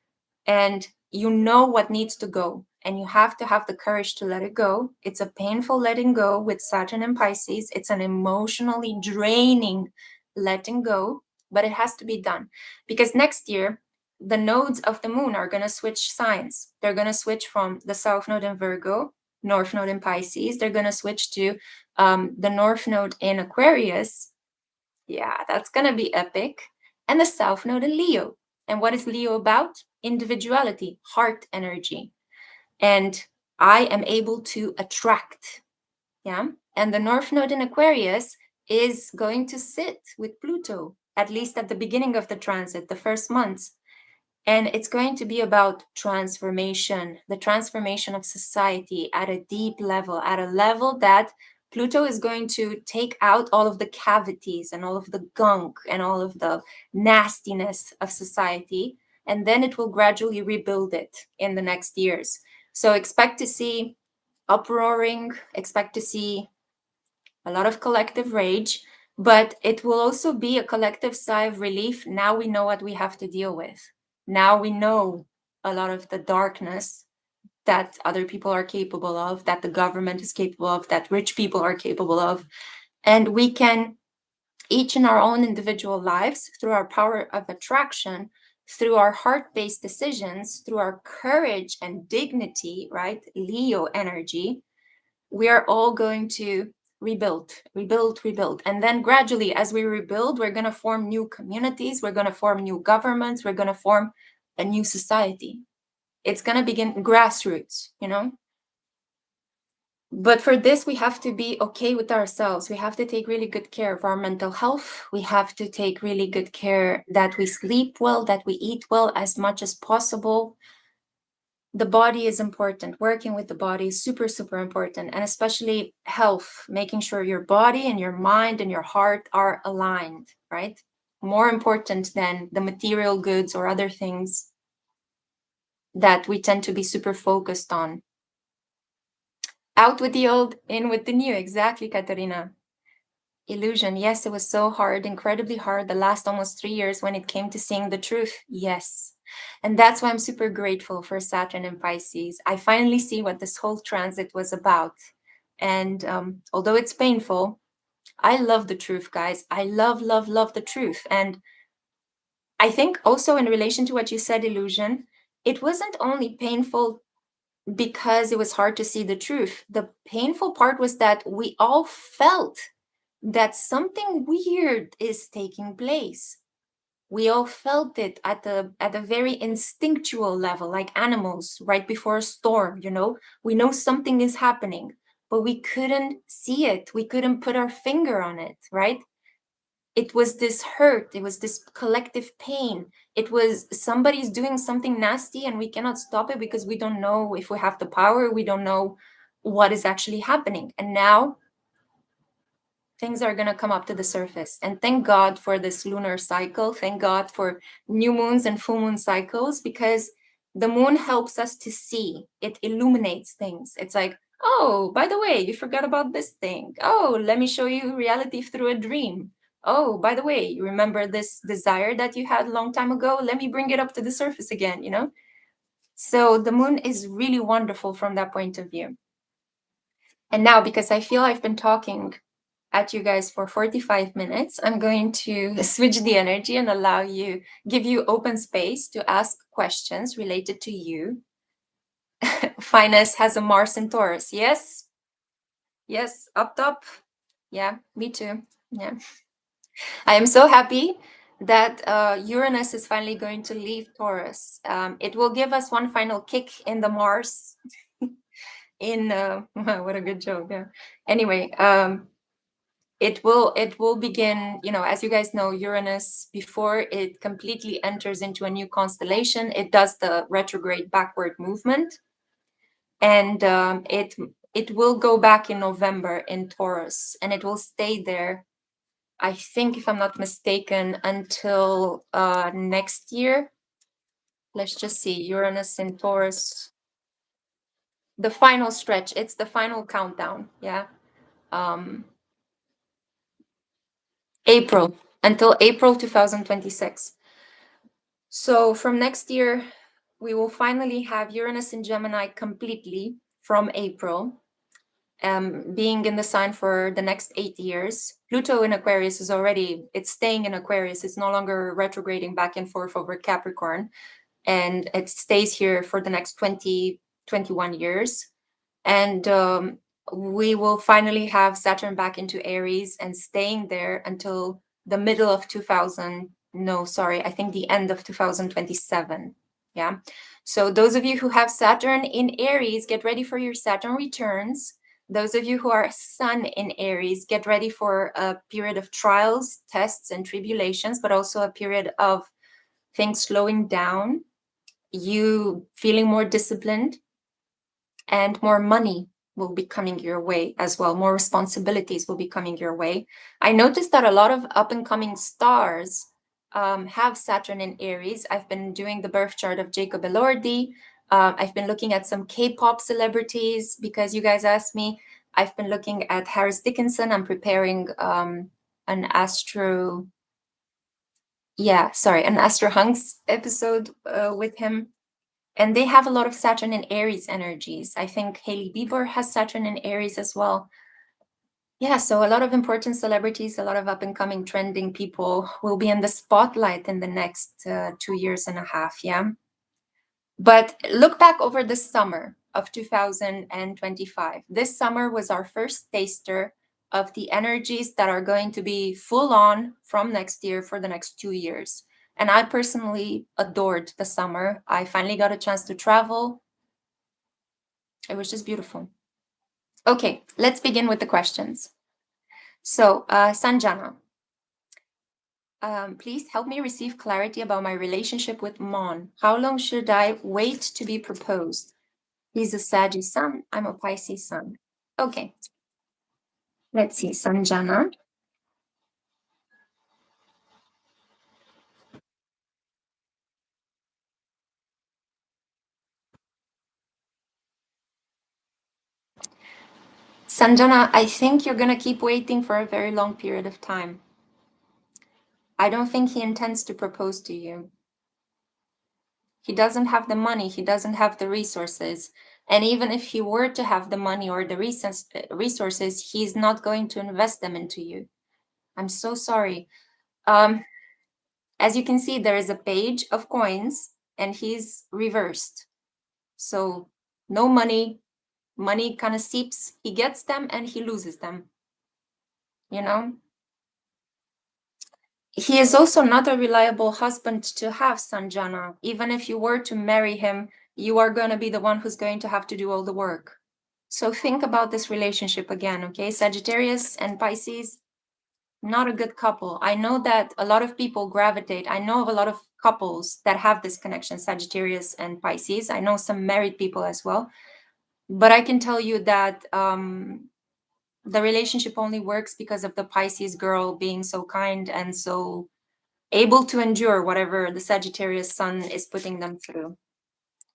and you know what needs to go. And you have to have the courage to let it go. It's a painful letting go with Saturn and Pisces. It's an emotionally draining letting go, but it has to be done. Because next year, the nodes of the moon are going to switch signs. They're going to switch from the South Node in Virgo, North Node in Pisces. They're going to switch to the North Node in Aquarius. Yeah, that's going to be epic. And the South Node in Leo. And what is Leo about? Individuality, heart energy. And I am able to attract. Yeah. And the North Node in Aquarius is going to sit with Pluto, at least at the beginning of the transit, the first months. And it's going to be about transformation, the transformation of society at a deep level, at a level that Pluto is going to take out all of the cavities and all of the gunk and all of the nastiness of society. And then it will gradually rebuild it in the next years. So expect to see uproaring, expect to see a lot of collective rage, but it will also be a collective sigh of relief. Now we know what we have to deal with. Now we know a lot of the darkness that other people are capable of, that the government is capable of, that rich people are capable of. And we can, each in our own individual lives, through our power of attraction, through our heart-based decisions, through our courage and dignity, right? Leo energy, we are all going to rebuild. And then gradually, as we rebuild, we're going to form new communities, we're going to form new governments, we're going to form a new society. It's going to begin grassroots, you know? But for this, we have to be okay with ourselves. We have to take really good care of our mental health. We have to take really good care that we sleep well, that we eat well as much as possible. The body is important. Working with the body is super, super important. And especially health, making sure your body and your mind and your heart are aligned, right? More important than the material goods or other things that we tend to be super focused on. Out with the old, in with the new. Exactly, Katerina. Illusion. Yes, it was so hard, incredibly hard, the last almost 3 years when it came to seeing the truth. Yes. And that's why I'm super grateful for Saturn and Pisces. I finally see what this whole transit was about. And although it's painful, I love the truth, guys. I love the truth. And I think also in relation to what you said, Illusion, it wasn't only painful because it was hard to see the truth. The painful part was that we all felt that something weird is taking place. We all felt it at a very instinctual level, like animals right before a storm, you know? We know something is happening. but we couldn't see it. We couldn't put our finger on it, right? It was this hurt. It was this collective pain. It was somebody's doing something nasty and we cannot stop it because we don't know if we have the power. We don't know what is actually happening. And now things are going to come up to the surface. And thank God for this lunar cycle. Thank God for new moons and full moon cycles, because the moon helps us to see. It illuminates things. It's like, oh, by the way, you forgot about this thing. Oh, let me show you reality through a dream. Oh, by the way, you remember this desire that you had a long time ago? Let me bring it up to the surface again, you know? So the moon is really wonderful from that point of view. And now, because I feel I've been talking at you guys for 45 minutes, I'm going to switch the energy and give you open space to ask questions related to you. Finance has a Mars in Taurus. Yes. Yes. Up top. Yeah, me too. Yeah. I am so happy that Uranus is finally going to leave Taurus. It will give us one final kick in the Mars. What a good joke. Yeah. Anyway, it will begin, as you guys know, Uranus, before it completely enters into a new constellation, it does the retrograde backward movement, and it will go back in November in Taurus, and it will stay there, I think, if I'm not mistaken, until next year. Let's just see, Uranus in Taurus, the final stretch, it's the final countdown. Yeah. April, until April 2026. So from next year, we will finally have Uranus in Gemini completely from April, being in the sign for the next 8 years. Pluto in Aquarius it's staying in Aquarius. It's no longer retrograding back and forth over Capricorn. And it stays here for the next 21 years. And we will finally have Saturn back into Aries and staying there until the middle of I think the end of 2027. Yeah. So those of you who have Saturn in Aries, get ready for your Saturn returns. Those of you who are Sun in Aries, get ready for a period of trials, tests, and tribulations, but also a period of things slowing down, you feeling more disciplined, and more money will be coming your way as well. More responsibilities will be coming your way. I noticed that a lot of up-and-coming stars have Saturn in Aries. I've been doing the birth chart of Jacob Elordi. I've been looking at some K-pop celebrities because you guys asked me. I've been looking at Harris Dickinson. I'm preparing an Astro Hunks episode with him. And they have a lot of Saturn in Aries energies. I think Hailey Bieber has Saturn in Aries as well. Yeah, so a lot of important celebrities, a lot of up-and-coming trending people will be in the spotlight in the next 2.5 years. Yeah. But look back over the summer of 2025. This summer was our first taster of the energies that are going to be full on from next year for the next 2 years. And I personally adored the summer. I finally got a chance to travel. It was just beautiful. Okay, let's begin with the questions. So, Sanjana, please help me receive clarity about my relationship with Mon. How long should I wait to be proposed? He's a Saggi Sun. I'm a Pisces Sun. Okay. Let's see, Sanjana. Sanjana, I think you're going to keep waiting for a very long period of time. I don't think he intends to propose to you. He doesn't have the money. He doesn't have the resources. And even if he were to have the money or the resources, he's not going to invest them into you. I'm so sorry. As you can see, there is a page of coins and he's reversed. So no money. Money kind of seeps. He gets them and he loses them. You know? He is also not a reliable husband to have, Sanjana. Even if you were to marry him, you are going to be the one who's going to have to do all the work. So think about this relationship again, okay? Sagittarius and Pisces, not a good couple. I know that a lot of people gravitate. I know of a lot of couples that have this connection, Sagittarius and Pisces. I know some married people as well. But I can tell you that the relationship only works because of the Pisces girl being so kind and so able to endure whatever the Sagittarius sun is putting them through.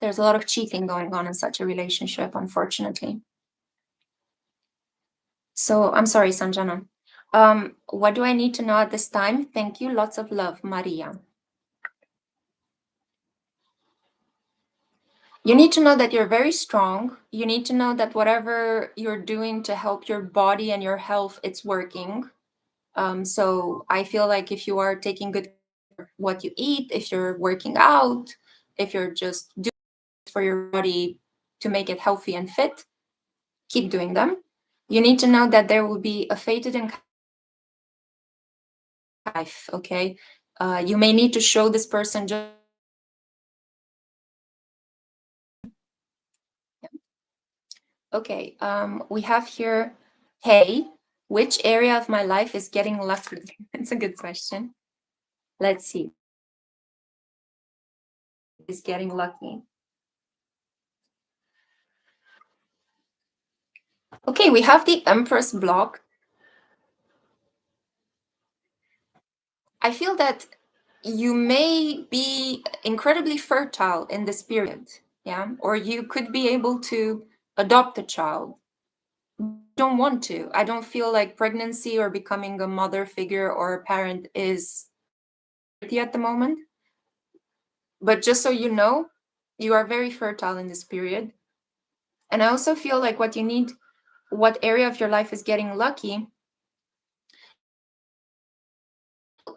There's a lot of cheating going on in such a relationship, unfortunately. So I'm sorry, Sanjana. What do I need to know at this time? Thank you. Lots of love, Maria. You need to know that you're very strong. You need to know that whatever you're doing to help your body and your health, it's working. So I feel like if you are taking good care of what you eat, if you're working out, if you're just doing it for your body to make it healthy and fit, keep doing them. You need to know that there will be a fated and life, okay? You may need to show this person just. Okay, we have here, hey, which area of my life is getting lucky? It's a good question. Let's see. Is getting lucky. Okay, we have the Empress block. I feel that you may be incredibly fertile in this period, yeah? Or you could be able to adopt a child. Don't want to. I don't feel like pregnancy or becoming a mother figure or a parent is at the moment. But just so you know, you are very fertile in this period. And I also feel like what you need, what area of your life is getting lucky,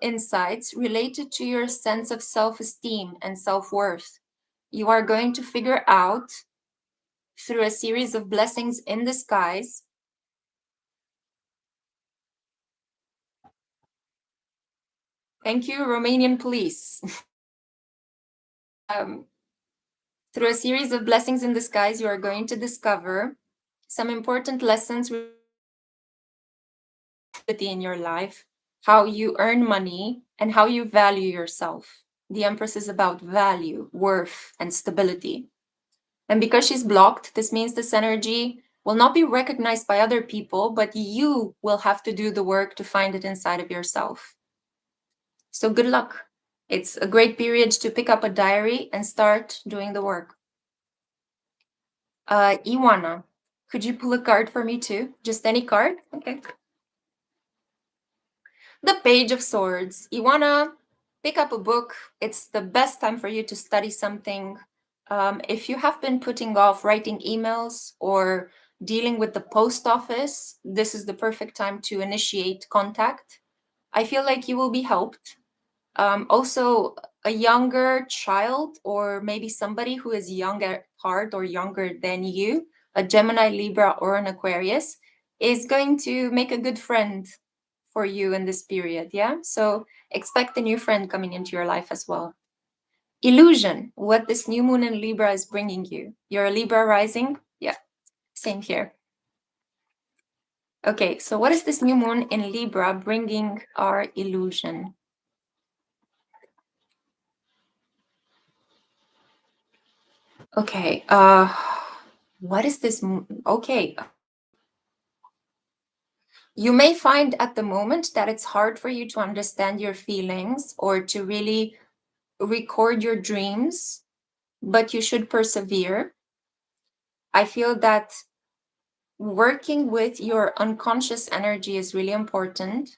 insights related to your sense of self-esteem and self-worth. You are going to figure out through a series of blessings in disguise. Thank you, Romanian police. Through a series of blessings in disguise, you are going to discover some important lessons in your life, how you earn money, and how you value yourself. The Empress is about value, worth, and stability. And because she's blocked, this means this energy will not be recognized by other people, but you will have to do the work to find it inside of yourself. So good luck. It's a great period to pick up a diary and start doing the work. Iwana, could you pull a card for me too? Just any card? Okay. The Page of Swords. You wanna pick up a book. It's the best time for you to study something. If you have been putting off writing emails or dealing with the post office, this is the perfect time to initiate contact. I feel like you will be helped. Also, a younger child or maybe somebody who is young at heart or younger than you, a Gemini, Libra, or an Aquarius, is going to make a good friend for you in this period. Yeah. So expect a new friend coming into your life as well. Illusion, what this new moon in Libra is bringing you. You're a Libra rising? Yeah, same here. Okay, so what is this new moon in Libra bringing our illusion? Okay, what is this? Okay. You may find at the moment that it's hard for you to understand your feelings or to really record your dreams, but you should persevere. I feel that working with your unconscious energy is really important.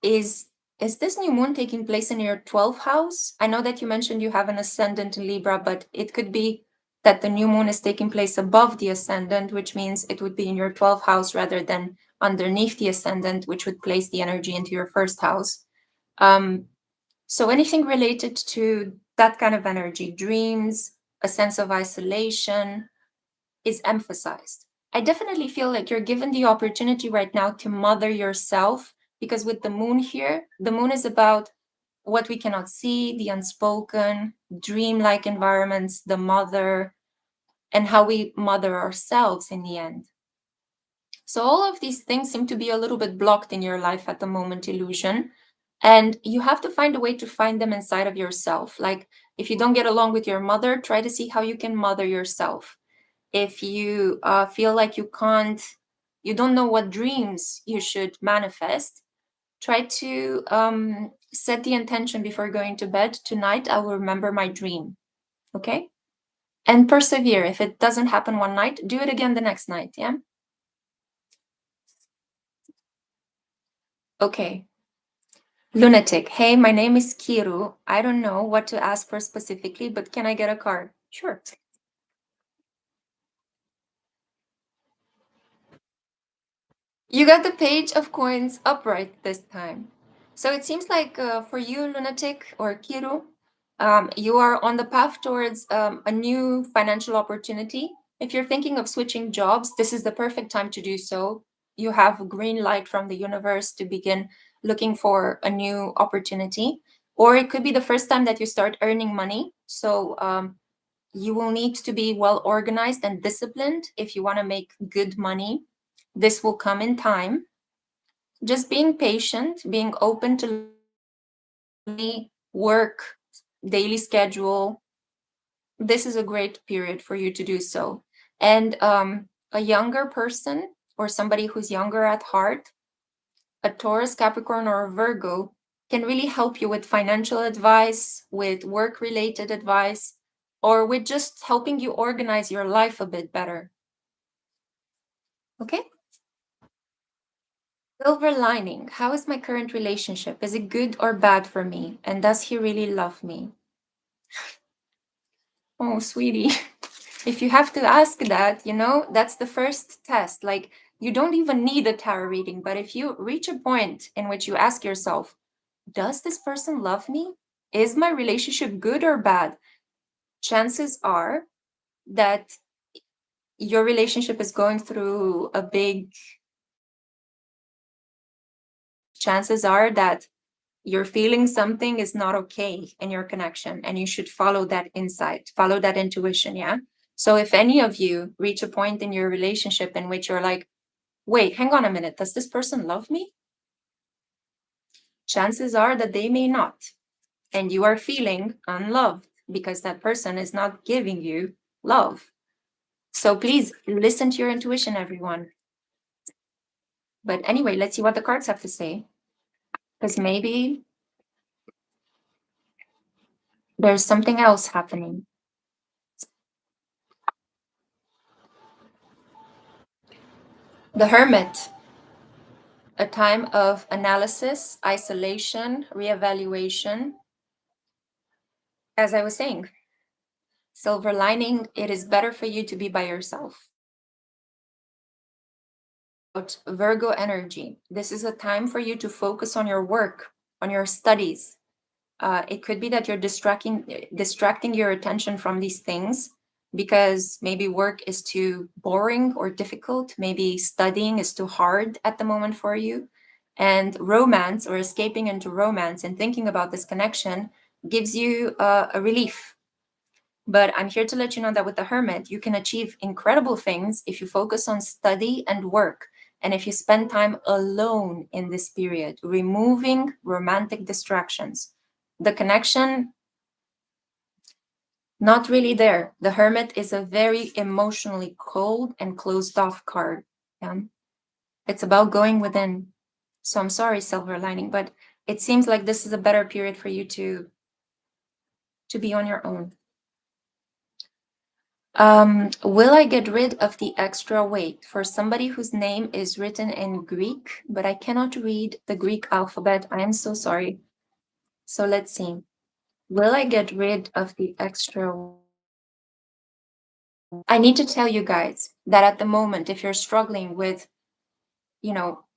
Is this new moon taking place in your 12th house? I know that you mentioned you have an ascendant in Libra, but it could be that the new moon is taking place above the ascendant, which means it would be in your 12th house rather than underneath the ascendant, which would place the energy into your first house. So anything related to that kind of energy, dreams, a sense of isolation, is emphasized. I definitely feel like you're given the opportunity right now to mother yourself, because with the moon here, the moon is about what we cannot see, the unspoken, dreamlike environments, the mother. and how we mother ourselves in the end. So all of these things seem to be a little bit blocked in your life at the moment, illusion. And you have to find a way to find them inside of yourself. Like if you don't get along with your mother, try to see how you can mother yourself. If you feel like you don't know what dreams you should manifest, try to set the intention before going to bed. Tonight, I will remember my dream. Okay? And persevere. If it doesn't happen one night, do it again the next night. Yeah? Okay. Lunatic. Hey, my name is Kiru. I don't know what to ask for specifically, but can I get a card? Sure. You got the page of coins upright this time. So it seems like for you, Lunatic or Kiru, you are on the path towards a new financial opportunity. If you're thinking of switching jobs, this is the perfect time to do so. You have a green light from the universe to begin looking for a new opportunity. Or it could be the first time that you start earning money. So you will need to be well organized and disciplined if you want to make good money. This will come in time. Just being patient, being open to work, daily schedule. This is a great period for you to do so. And a younger person or somebody who's younger at heart, a Taurus, Capricorn, or a Virgo, can really help you with financial advice, with work related advice, or with just helping you organize your life a bit better. Okay? Silver lining. How is my current relationship? Is it good or bad for me? And does he really love me? Oh, sweetie. If you have to ask that, that's the first test. Like, you don't even need a tarot reading, but if you reach a point in which you ask yourself, does this person love me? Is my relationship good or bad? Chances are that your relationship is going through a big chances are that you're feeling something is not okay in your connection and you should follow that insight, follow that intuition. Yeah. So if any of you reach a point in your relationship in which you're like, wait, hang on a minute, does this person love me? Chances are that they may not. And you are feeling unloved because that person is not giving you love. So please listen to your intuition, everyone. But anyway, let's see what the cards have to say. Because maybe there's something else happening. The Hermit, a time of analysis, isolation, reevaluation. As I was saying, silver lining, it is better for you to be by yourself. Virgo energy. This is a time for you to focus on your work, on your studies. It could be that you're distracting your attention from these things because maybe work is too boring or difficult. Maybe studying is too hard at the moment for you. And romance or escaping into romance and thinking about this connection gives you a relief. But I'm here to let you know that with the Hermit, you can achieve incredible things if you focus on study and work. And if you spend time alone in this period, removing romantic distractions. The connection, not really there. The Hermit is a very emotionally cold and closed off card. Yeah? It's about going within. So I'm sorry, silver lining, but it seems like this is a better period for you to be on your own. Will I get rid of the extra weight for somebody whose name is written in Greek, but I cannot read the Greek alphabet? I am so sorry. So let's see. Will I get rid of the extra? I need to tell you guys that at the moment, if you're struggling with,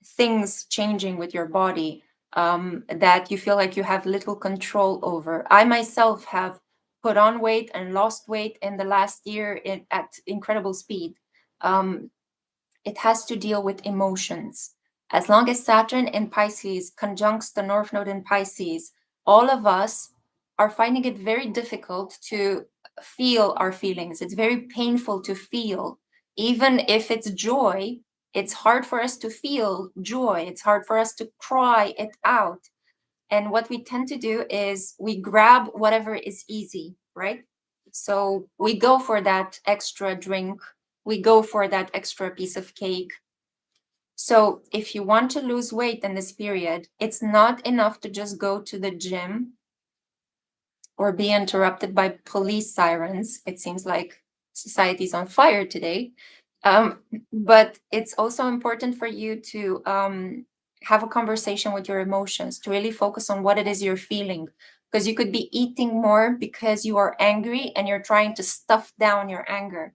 things changing with your body, that you feel like you have little control over. I myself have put on weight and lost weight in the last year at incredible speed. It has to deal with emotions. As long as Saturn in Pisces conjuncts the North Node in Pisces, all of us are finding it very difficult to feel our feelings. It's very painful to feel. Even if it's joy, it's hard for us to feel joy. It's hard for us to cry it out. And what we tend to do is we grab whatever is easy, right? So we go for that extra drink, we go for that extra piece of cake. So if you want to lose weight in this period, it's not enough to just go to the gym or be interrupted by police sirens. It seems like society's on fire today. But it's also important for you to have a conversation with your emotions, to really focus on what it is you're feeling. Because you could be eating more because you are angry and you're trying to stuff down your anger.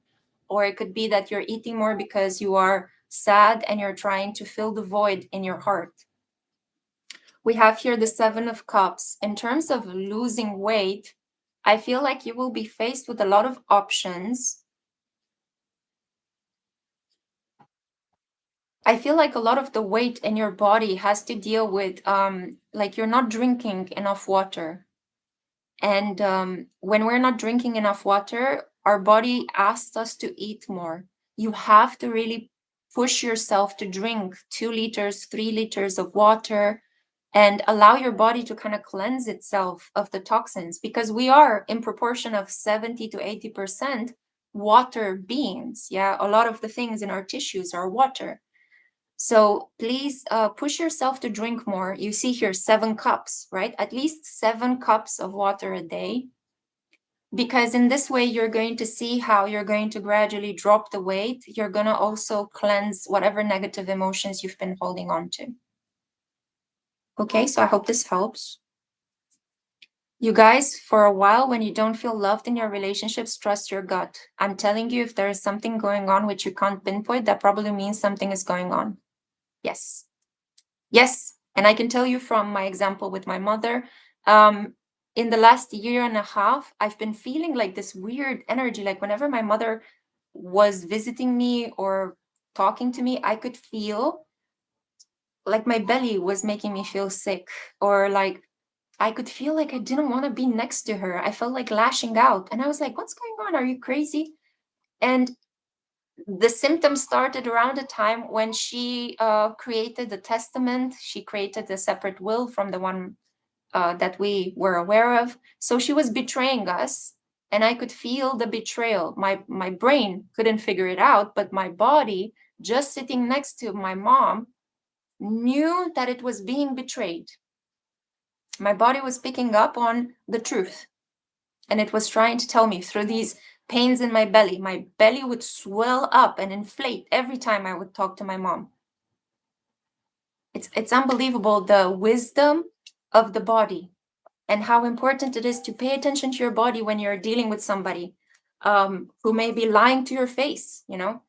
Or it could be that you're eating more because you are sad and you're trying to fill the void in your heart. We have here the Seven of Cups. In terms of losing weight, I feel like you will be faced with a lot of options. I feel like a lot of the weight in your body has to deal with like you're not drinking enough water. And when we're not drinking enough water, our body asks us to eat more. You have to really push yourself to drink 2 liters, 3 liters of water and allow your body to kind of cleanse itself of the toxins, because we are in proportion of 70 to 80% water beings. Yeah, a lot of the things in our tissues are water. So please push yourself to drink more. You see here 7 cups, right? At least 7 cups of water a day. Because in this way, you're going to see how you're going to gradually drop the weight. You're going to also cleanse whatever negative emotions you've been holding on to. Okay, so I hope this helps. You guys, for a while, when you don't feel loved in your relationships, trust your gut. I'm telling you, if there is something going on which you can't pinpoint, that probably means something is going on. Yes. Yes. And I can tell you from my example with my mother, in the last year and a half, I've been feeling like this weird energy. Like whenever my mother was visiting me or talking to me, I could feel like my belly was making me feel sick, or like I could feel like I didn't want to be next to her. I felt like lashing out. And I was like, what's going on? Are you crazy? And the symptoms started around the time when she created the testament. She created a separate will from the one that we were aware of. So she was betraying us. And I could feel the betrayal. My brain couldn't figure it out, but my body, just sitting next to my mom, knew that it was being betrayed. My body was picking up on the truth. And it was trying to tell me through these pains in my belly. My belly would swell up and inflate every time I would talk to my mom. It's unbelievable, the wisdom of the body and how important it is to pay attention to your body when you're dealing with somebody who may be lying to your face, you know,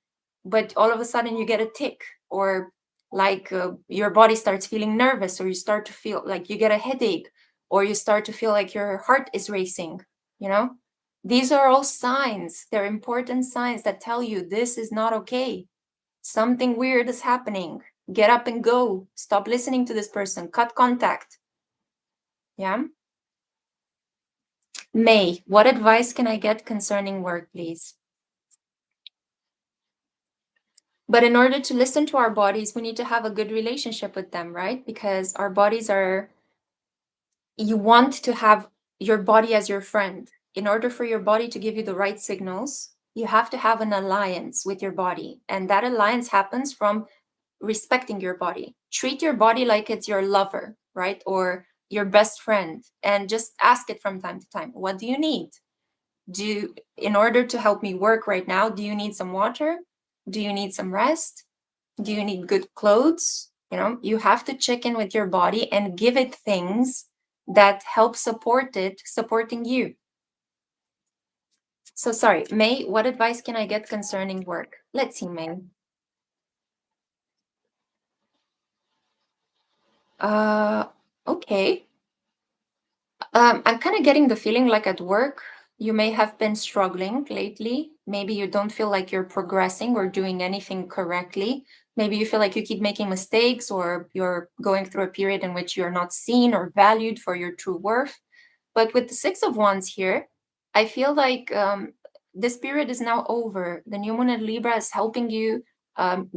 but all of a sudden you get a tick, or like your body starts feeling nervous, or you start to feel like you get a headache, or you start to feel like your heart is racing, you know. These are all signs. They're important signs that tell you this is not okay. Something weird is happening. Get up and go. Stop listening to this person. Cut contact. Yeah. May, what advice can I get concerning work, please? But in order to listen to our bodies, we need to have a good relationship with them, right? Because our bodies are, you want to have your body as your friend. In order for your body to give you the right signals, you have to have an alliance with your body. And that alliance happens from respecting your body. Treat your body like it's your lover, right? Or your best friend. And just ask it from time to time, what do you need? In order to help me work right now, do you need some water? Do you need some rest? Do you need good clothes? You know, you have to check in with your body and give it things that help support it, supporting you. So sorry, May, what advice can I get concerning work? Let's see, May. Okay. I'm kind of getting the feeling like at work, you may have been struggling lately. Maybe you don't feel like you're progressing or doing anything correctly. Maybe you feel like you keep making mistakes, or you're going through a period in which you're not seen or valued for your true worth. But with the Six of Wands here, I feel like this period is now over. The new moon in Libra is helping you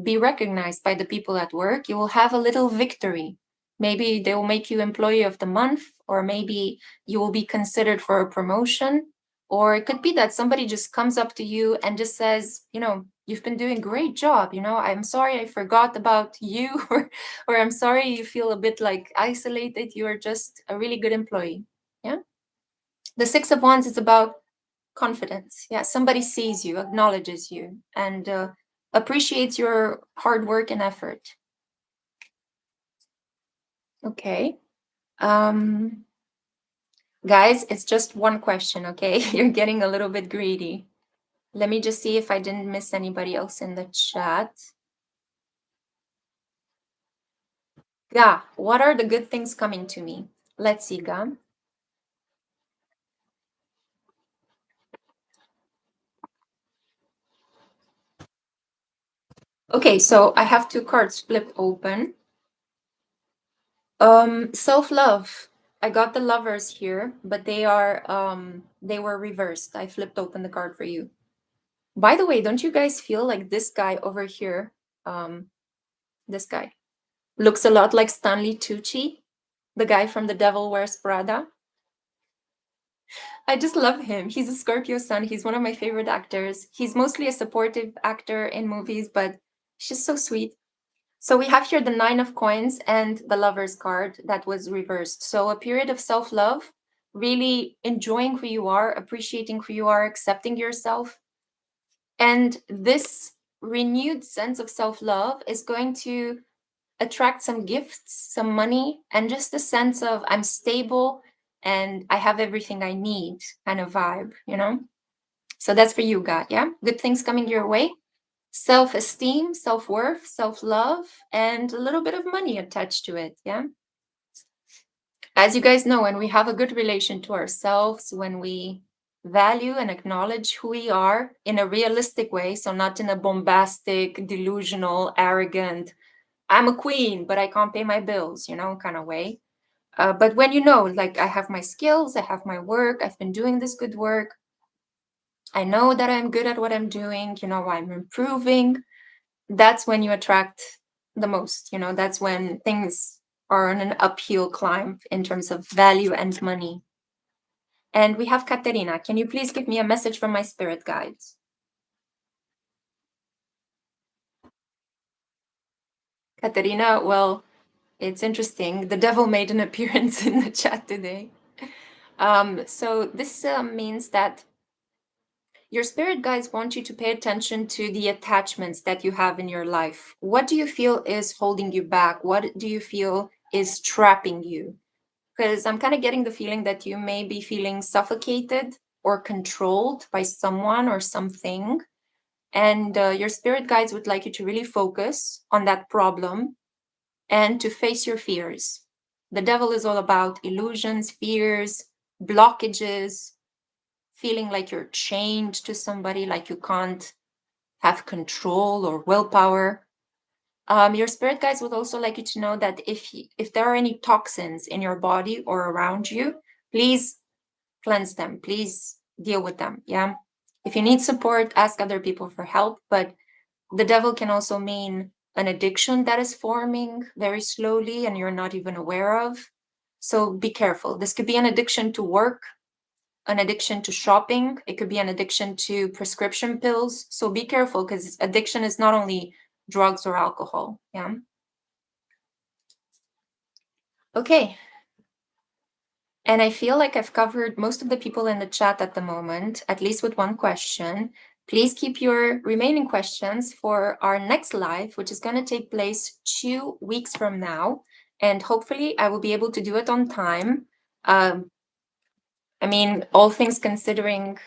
be recognized by the people at work. You will have a little victory. Maybe they will make you employee of the month, or maybe you will be considered for a promotion. Or it could be that somebody just comes up to you and just says, you've been doing a great job. I'm sorry I forgot about you, or I'm sorry you feel a bit like isolated. You are just a really good employee. Yeah. The Six of Wands is about confidence. Yeah. Somebody sees you, acknowledges you, and appreciates your hard work and effort. Okay. Guys, it's just one question, okay? You're getting a little bit greedy. Let me just see if I didn't miss anybody else in the chat. Ga, what are the good things coming to me? Let's see, Ga. Okay, so I have two cards flipped open. Self-love. I got the lovers here, but they were reversed. I flipped open the card for you. By the way, don't you guys feel like this guy over here, this guy, looks a lot like Stanley Tucci, the guy from The Devil Wears Prada? I just love him. He's a Scorpio sun. He's one of my favorite actors. He's mostly a supportive actor in movies, but he's just so sweet. So we have here the Nine of Coins and the Lover's card that was reversed. So a period of self-love, really enjoying who you are, appreciating who you are, accepting yourself. And this renewed sense of self-love is going to attract some gifts, some money, and just a sense of I'm stable and I have everything I need kind of vibe, So that's for you, God, yeah? Good things coming your way. Self-esteem, self-worth, self-love, and a little bit of money attached to it, yeah? As you guys know, when we have a good relation to ourselves, when we value and acknowledge who we are in a realistic way, so not in a bombastic, delusional, arrogant, I'm a queen, but I can't pay my bills, kind of way. But when like I have my skills, I have my work, I've been doing this good work, I know that I'm good at what I'm doing, I'm improving, that's when you attract the most, that's when things are on an uphill climb in terms of value and money. And we have Katerina. Can you please give me a message from my spirit guides? Katerina, well, it's interesting. The devil made an appearance in the chat today. So this means that your spirit guides want you to pay attention to the attachments that you have in your life. What do you feel is holding you back? What do you feel is trapping you? Because I'm kind of getting the feeling that you may be feeling suffocated or controlled by someone or something. And your spirit guides would like you to really focus on that problem and to face your fears. The devil is all about illusions, fears, blockages, feeling like you're chained to somebody, like you can't have control or willpower. Your spirit guides would also like you to know that if there are any toxins in your body or around you, please cleanse them. Please deal with them. Yeah. If you need support, ask other people for help. But the devil can also mean an addiction that is forming very slowly and you're not even aware of. So be careful. This could be an addiction to work, an addiction to shopping. It could be an addiction to prescription pills. So be careful, because addiction is not only drugs or alcohol. Yeah. Okay. And I feel like I've covered most of the people in the chat at the moment, at least with one question. Please keep your remaining questions for our next live, which is going to take place 2 weeks from now. And hopefully I will be able to do it on time. I mean, all things considering,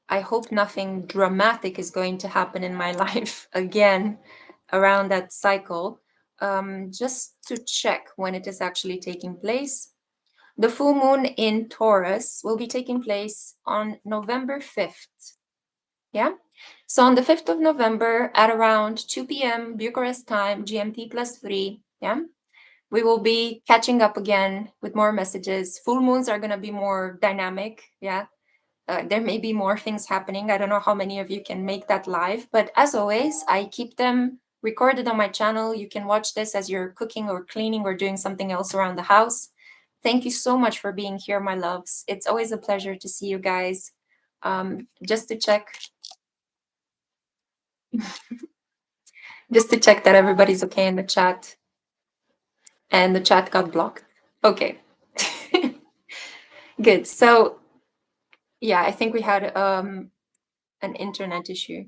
I hope nothing dramatic is going to happen in my life again around that cycle. Just to check when it is actually taking place. The full moon in Taurus will be taking place on November 5th. Yeah. So on the 5th of November at around 2 p.m. Bucharest time, GMT +3. Yeah. We will be catching up again with more messages. Full moons are going to be more dynamic. Yeah. There may be more things happening. I don't know how many of you can make that live, but as always, I keep them recorded on my channel. You can watch this as you're cooking or cleaning or doing something else around the house. Thank you so much for being here, my loves. It's always a pleasure to see you guys. Just to check that everybody's okay in the chat. And the chat got blocked. Okay. Good. So yeah, I think we had an internet issue.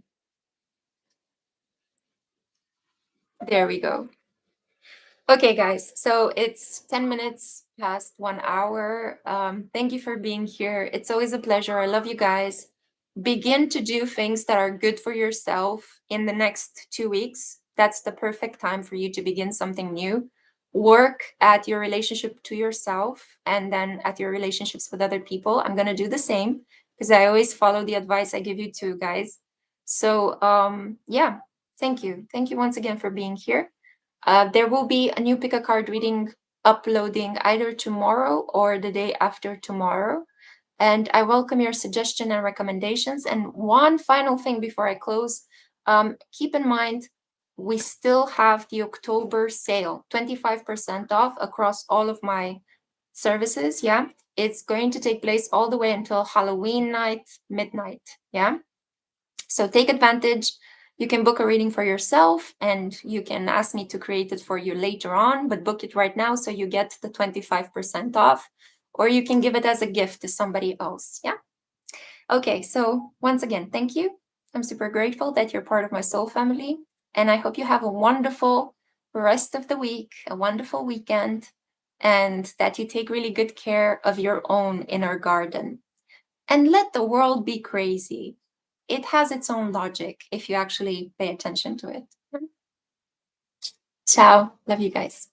There we go. Okay, guys. So it's 10 minutes past 1 hour. Thank you for being here. It's always a pleasure. I love you guys. Begin to do things that are good for yourself in the next 2 weeks. That's the perfect time for you to begin something new. Work at your relationship to yourself and then at your relationships with other people. I'm going to do the same because I always follow the advice I give you too, guys. So yeah, thank you. Thank you once again for being here. There will be a new pick a card reading uploading either tomorrow or the day after tomorrow. And I welcome your suggestion and recommendations. And one final thing before I close, keep in mind, we still have the October sale, 25% off across all of my services. Yeah, it's going to take place all the way until Halloween night, midnight. Yeah, so take advantage. You can book a reading for yourself and you can ask me to create it for you later on, but book it right now so you get the 25% off, or you can give it as a gift to somebody else. Yeah. Okay. So once again, thank you. I'm super grateful that you're part of my soul family. And I hope you have a wonderful rest of the week, a wonderful weekend, and that you take really good care of your own inner garden. And let the world be crazy. It has its own logic if you actually pay attention to it. Ciao. Love you guys.